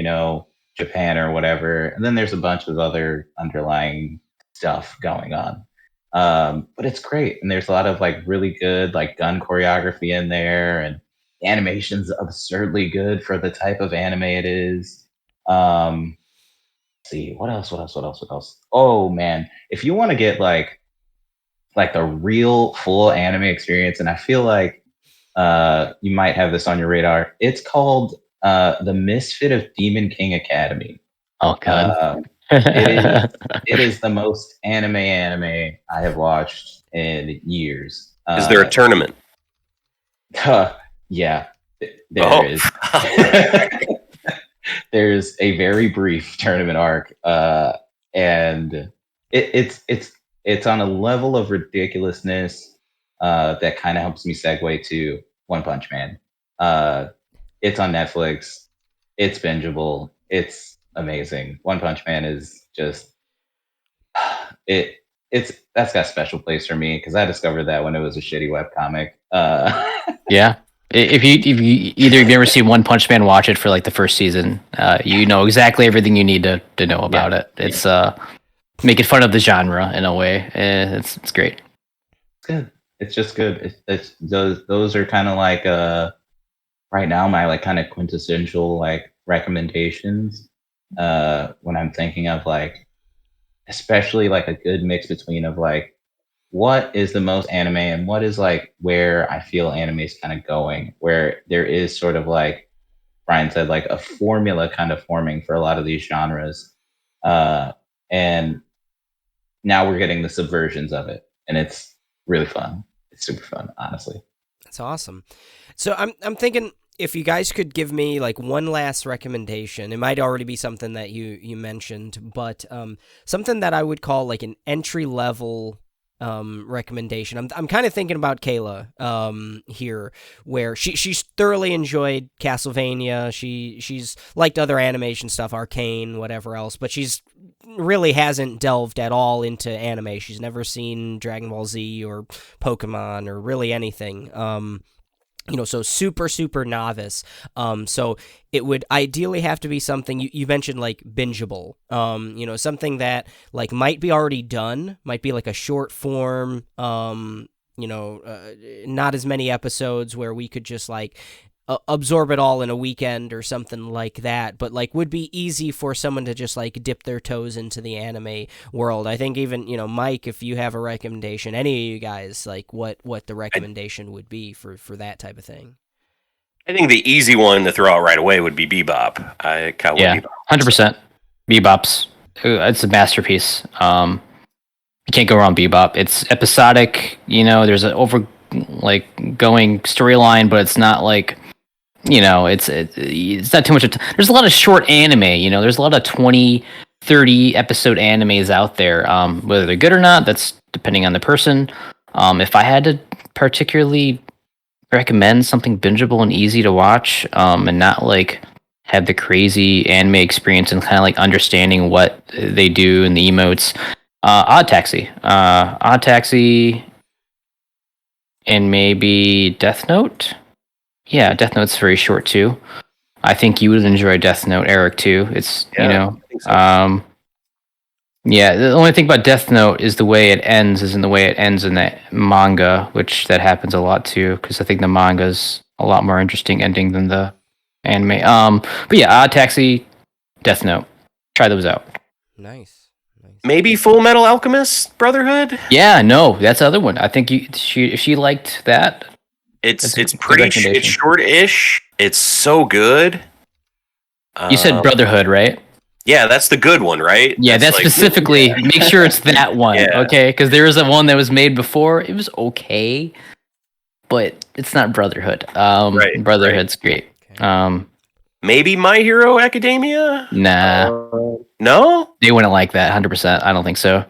Japan or whatever. And then there's a bunch of other underlying stuff going on. But it's great. And there's a lot of like really good like gun choreography in there, and the animation's absurdly good for the type of anime it is. Let's see, what else? Oh man, if you want to get like the real full anime experience, and I feel like you might have this on your radar. It's called The Misfit of Demon King Academy. Oh god. It is the most anime I have watched in years. Is there a tournament? Yeah, there is. There's a very brief tournament arc, and it's on a level of ridiculousness that kind of helps me segue to One Punch Man. It's on Netflix. It's bingeable. It's amazing. One Punch Man is just that's got a special place for me because I discovered that when it was a shitty webcomic. Yeah. If you either if you ever see One Punch Man, watch it for like the first season. You know exactly everything you need to know about it. It's making fun of the genre in a way. It's great. It's good. It's just good. It's those are kind of like right now my like kind of quintessential like recommendations when I'm thinking of like especially like a good mix between of like what is the most anime and what is like where I feel anime is kind of going, where there is sort of like Brian said, like a formula kind of forming for a lot of these genres. And now we're getting the subversions of it, and it's really fun. It's super fun, honestly. That's awesome. So I'm thinking if you guys could give me like one last recommendation, it might already be something that you mentioned, but something that I would call like an entry level recommendation. I'm kind of thinking about Kayla here, where she's thoroughly enjoyed Castlevania. She's liked other animation stuff, Arcane, whatever else, but she's really hasn't delved at all into anime. She's never seen Dragon Ball Z or Pokemon or really anything. So super novice. So it would ideally have to be something you mentioned like bingeable. Something that like might be already done, might be like a short form. Not as many episodes where we could just like absorb it all in a weekend or something like that, but like would be easy for someone to just like dip their toes into the anime world. I think even, Mike, if you have a recommendation, any of you guys, like what the recommendation would be for that type of thing. I think the easy one to throw out right away would be Bebop. Yeah, 100%. Bebop's it's a masterpiece. You can't go wrong Bebop. It's episodic, there's an going storyline, but it's not like it's not too much. There's a lot of short anime. There's a lot of 20, 30 episode animes out there. Whether they're good or not, that's depending on the person. If I had to particularly recommend something bingeable and easy to watch, and not like have the crazy anime experience and kind of like understanding what they do and the emotes, Odd Taxi, and maybe Death Note. Yeah, Death Note's very short too. I think you would enjoy Death Note, Eric, too. It's I think so. The only thing about Death Note is the way it ends in the manga, which that happens a lot too, because I think the manga's a lot more interesting ending than the anime. But yeah, Odd Taxi, Death Note, try those out. Nice. Maybe Full Metal Alchemist Brotherhood. Yeah, no, that's the other one. I think if she liked that. It's pretty it's short-ish. It's so good. You said Brotherhood, right? Yeah, that's the good one, right? Yeah, that's specifically make sure it's that one, okay? Because there is a one that was made before. It was okay, but it's not Brotherhood. Brotherhood's great. Maybe My Hero Academia? Nah. No? They wouldn't like that 100%. I don't think so.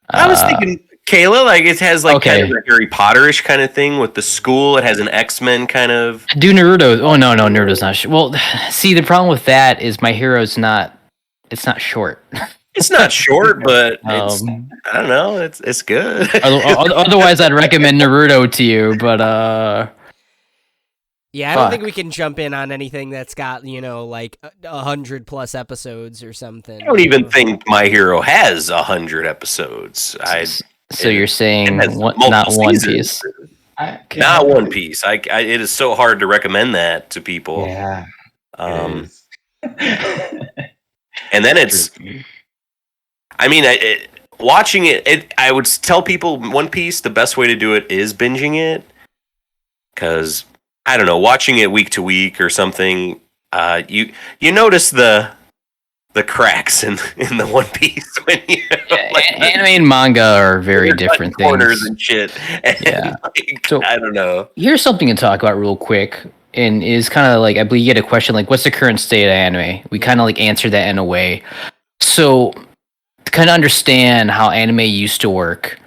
I was thinking Kayla, like it has like Okay. kind of a Harry Potterish kind of thing with the school. It has an X-Men kind of. Do Naruto? Oh no, Naruto's not. Well, see, the problem with that is My Hero's not. It's not short. It's not short, but it's Um, I don't know. It's good. Otherwise, I'd recommend Naruto to you. But Yeah, I don't think fuck. we can jump in on anything that's got, like 100+ episodes or something. I don't even think My Hero has 100 episodes. So you're saying has not multiple One seasons. Piece? Not One Piece. It is so hard to recommend that to people. Yeah, it Um, is. and then it's. I mean, watching it. I would tell people One Piece. The best way to do it is binging it, because I don't know, watching it week to week or something. You notice the cracks in the One Piece when you Anime and manga are very different corners things. and shit. And Yeah. like, So- I don't know. Here's something to talk about real quick, and is kind of like I believe you had a question like, what's the current state of anime? We kind of like answered that in a way. So to kind of understand how anime used to work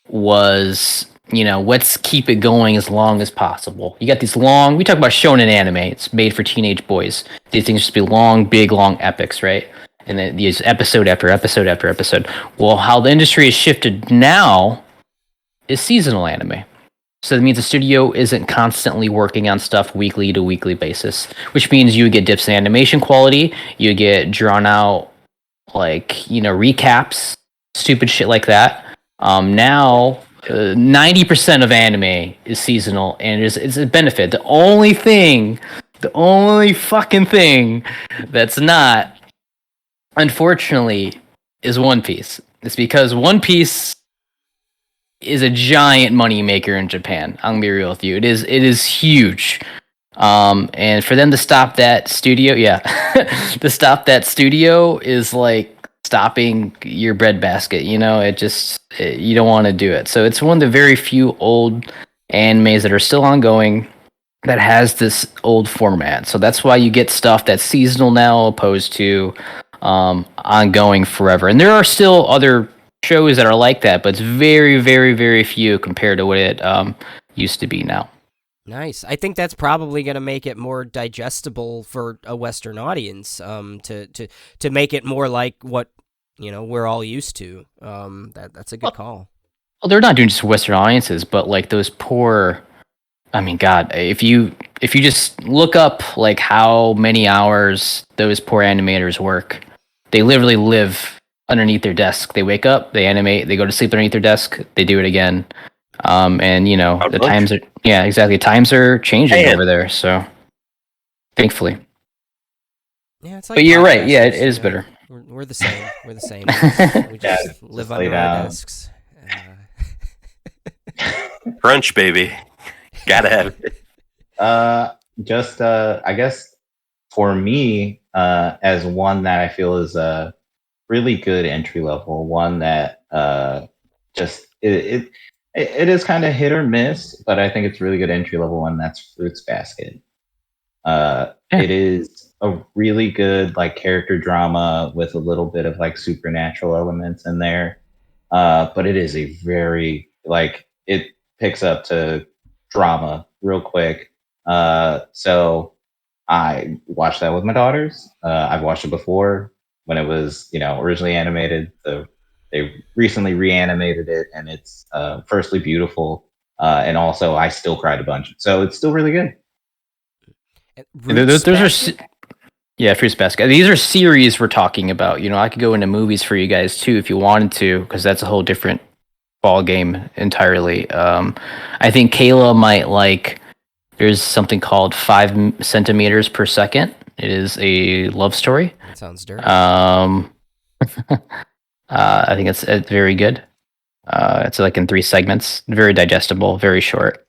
was, let's keep it going as long as possible. You got these long, we talk about shonen anime, it's made for teenage boys. These things just be long, big, long epics, right? And then these episode after episode after episode. Well, how the industry has shifted now is seasonal anime. So that means the studio isn't constantly working on stuff weekly to weekly basis, which means you would get dips in animation quality, you get drawn out recaps, stupid shit like that. Now 90% of anime is seasonal, and it's a benefit. The only fucking thing that's not, unfortunately, is One Piece. It's because One Piece is a giant money maker in Japan. I'm gonna be real with you. It is huge. And for them to stop that studio, to stop that studio is like stopping your breadbasket. You don't want to do it. So it's one of the very few old animes that are still ongoing that has this old format. So that's why you get stuff that's seasonal now, opposed to ongoing forever. And there are still other shows that are like that, but it's very, very, very few compared to what it used to be now. Nice. I think that's probably going to make it more digestible for a Western audience. To make it more like what we're all used to. That's a good call. Well, they're not doing just Western audiences, but like those poor. I mean, God, if you just look up like how many hours those poor animators work, they literally live underneath their desk. They wake up, they animate, they go to sleep underneath their desk, they do it again. And the times are exactly. Times are changing over there, so thankfully. Yeah, it's like. But you're right. Yeah, it is better. We're the same. We're the same. We just live just under lay our down. desks. Crunch, baby. Gotta have it. I guess for me, as one that I feel is a really good entry level, one that just it is kind of hit or miss, but I think it's really good entry level one. That's Fruits Basket. It is a really good like character drama with a little bit of like supernatural elements in there, but it is a very it picks up to drama real quick. So I watched that with my daughters. I've watched it before when it was originally animated. They recently reanimated it, and it's firstly beautiful, and also I still cried a bunch. So it's still really good. Those are Fruits Basket. These are series we're talking about. I could go into movies for you guys too if you wanted to, because that's a whole different ball game entirely. I think Kayla might like. There's something called 5 centimeters per second. It is a love story. That sounds dirty. I think it's very good. It's like in 3 segments, very digestible, very short.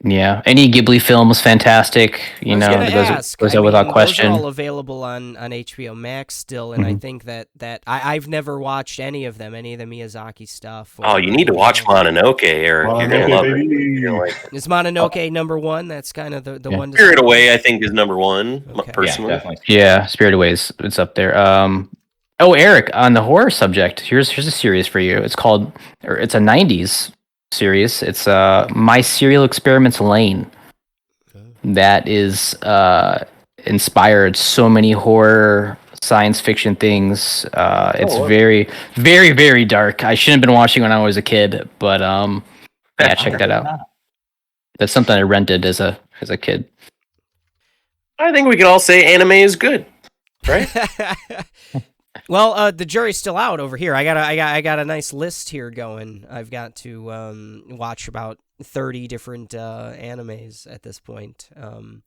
Yeah, any Ghibli film was fantastic. I was gonna ask. Goes out without question. Those are all available on HBO Max still, and I think that I've never watched any of the Miyazaki stuff. Oh, you need to watch Mononoke, Eric. You're gonna love it. Is Mononoke number one? That's kind of the one. Spirit Away, I think, is number one. Okay. Personally, Yeah, definitely. Yeah, Spirit Away it's up there. Oh, Eric, on the horror subject, here's a series for you. It's called, or it's a '90s series. It's My Serial Experiments Lane. That is inspired so many horror science fiction things. It's very, very, very dark. I shouldn't have been watching when I was a kid, but yeah, check that out. That's something I rented as a kid. I think we can all say anime is good, right? Well, the jury's still out over here. I got a nice list here going. I've got to watch about 30 different animes at this point. No,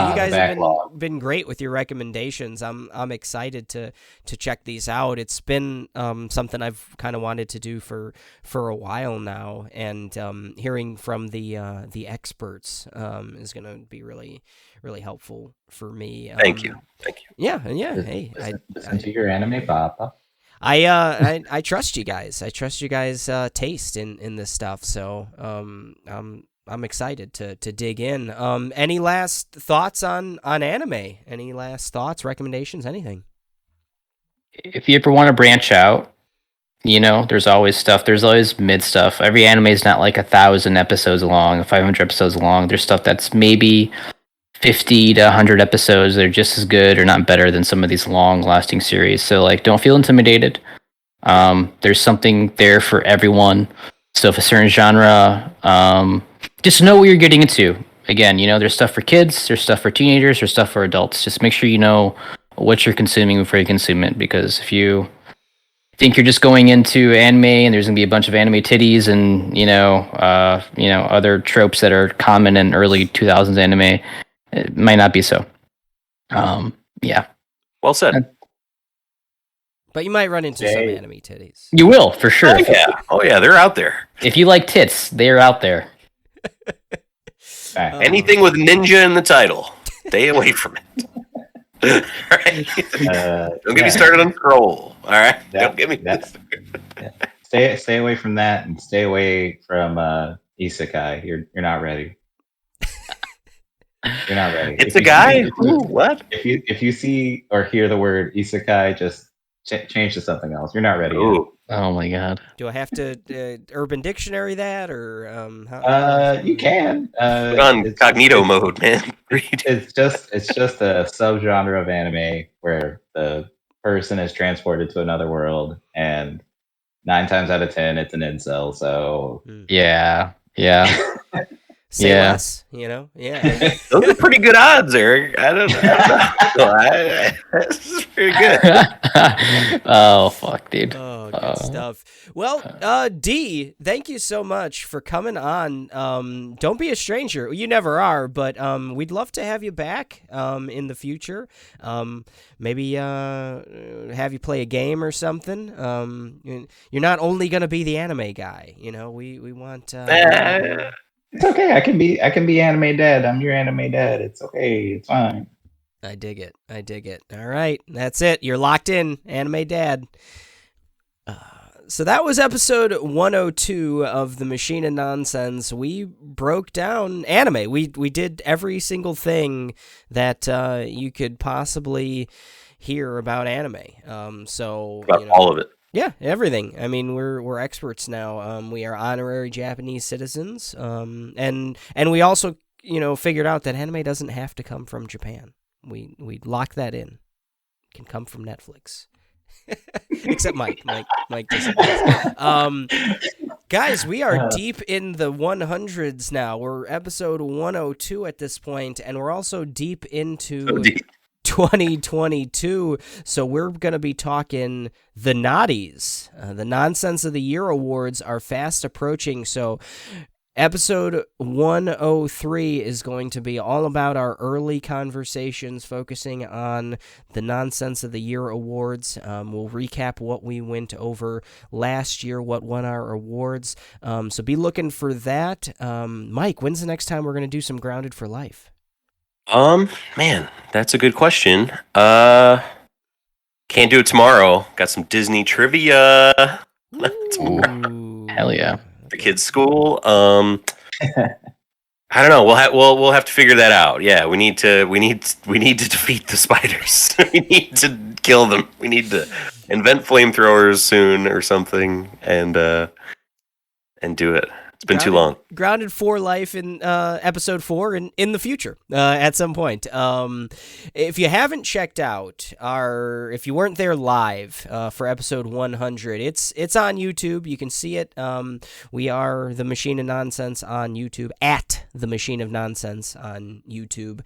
you guys have been great with your recommendations. I'm excited to check these out. It's been something I've kind of wanted to do for a while now, and hearing from the experts is going to be really helpful for me. Thank you. Yeah. Hey, listen to your anime, Papa. I trust you guys. I trust you guys' taste in this stuff. So I'm excited to dig in. Any last thoughts on anime? Any last thoughts, recommendations, anything? If you ever want to branch out, there's always stuff. There's always mid stuff. Every anime is not like 1,000 episodes long, 500 episodes long. There's stuff that's maybe 50 to 100 episodes. They're just as good or not better than some of these long lasting series. So like, don't feel intimidated. There's something there for everyone. So if a certain genre, just know what you're getting into. Again, there's stuff for kids, there's stuff for teenagers, there's stuff for adults. Just make sure you know what you're consuming before you consume it. Because if you think you're just going into anime and there's gonna be a bunch of anime titties and other tropes that are common in early 2000s anime, it might not be so. Yeah. Well said. But you might run into some anime titties. You will, for sure. Oh yeah, they're out there. If you like tits, they're out there. Anything with ninja in the title, stay away from it. Right? Don't get me started on Scroll. All right, don't get me. Stay away from that, and stay away from isekai. You're not ready. You're not ready. It's a guy. What? If you see or hear the word isekai, just change to something else. You're not ready. Oh my god. Do I have to Urban Dictionary that, or you can. Put on incognito mode, man. It's just a subgenre of anime where the person is transported to another world, and 9 times out of 10, it's an incel. So yeah. Say less, Yeah. Those are pretty good odds, Eric. I don't know. This is pretty good. Oh, fuck, dude. Oh, good stuff. Well, D, thank you so much for coming on. Don't be a stranger. You never are, but we'd love to have you back in the future. Maybe have you play a game or something. You're not only going to be the anime guy. We want... It's okay. I can be anime dad. I'm your anime dad. It's okay. It's fine. I dig it. All right. That's it. You're locked in, anime dad. So that was episode 102 of the Machine of Nonsense. We broke down anime. We did every single thing that you could possibly hear about anime. So all of it. Yeah, everything. I mean, we're experts now. We are honorary Japanese citizens. And we also, figured out that anime doesn't have to come from Japan. We lock that in. It can come from Netflix. Except Mike. Mike disagrees. Guys, we are deep in the 100s now. We're episode 102 at this point, and we're also deep into 2022, so we're going to be talking the Naughties. The Nonsense of the Year Awards are fast approaching, so episode 103 is going to be all about our early conversations focusing on the Nonsense of the Year Awards. We'll recap what we went over last year, what won our awards, so be looking for that. Mike, when's the next time we're going to do some Grounded for Life? Man, that's a good question. Can't do it tomorrow. Got some Disney trivia. Ooh, hell yeah. The kids' school. I don't know. We'll have to figure that out. Yeah, we need to defeat the spiders. We need to kill them. We need to invent flamethrowers soon or something, and do it. It's been too long. Grounded for life in episode 4 in the future at some point. If you haven't checked out if you weren't there live for episode 100, it's on YouTube. You can see it. We are The Machine of Nonsense on YouTube, at The Machine of Nonsense on YouTube.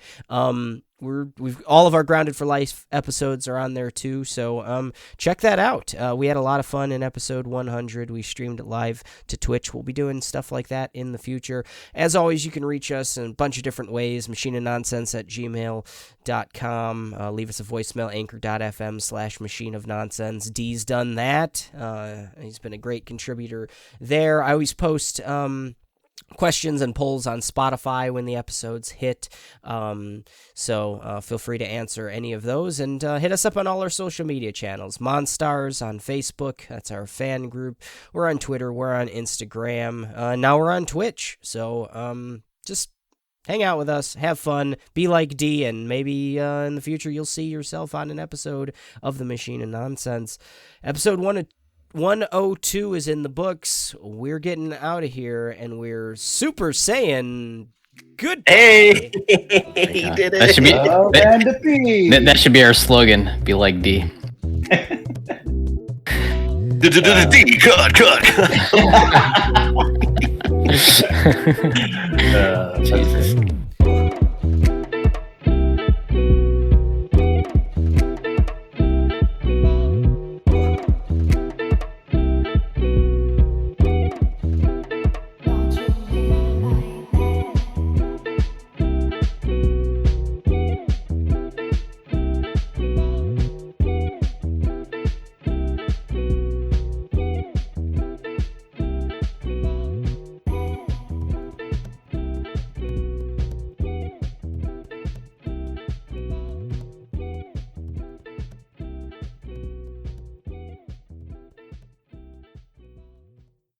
We've all of our Grounded for Life episodes are on there too, so check that out. We had a lot of fun in episode 100. We streamed it live to Twitch. We'll be doing stuff like that in the future. As always, you can reach us in a bunch of different ways. machineofnonsense@gmail.com. Leave us a voicemail, anchor.fm/machineofnonsense. D's done that. He's been a great contributor there. I always post questions and polls on Spotify when the episodes hit, so feel free to answer any of those, and hit us up on all our social media channels. Monstars on Facebook, that's our fan group. We're on Twitter, we're on Instagram, now we're on Twitch, so just hang out with us, have fun, be like D, and maybe in the future you'll see yourself on an episode of The Machine of Nonsense. Episode 102 is in the books. We're getting out of here, and we're super saying goodbye. Hey, he did it. That should be our slogan. Be like D. D, cut. Jesus.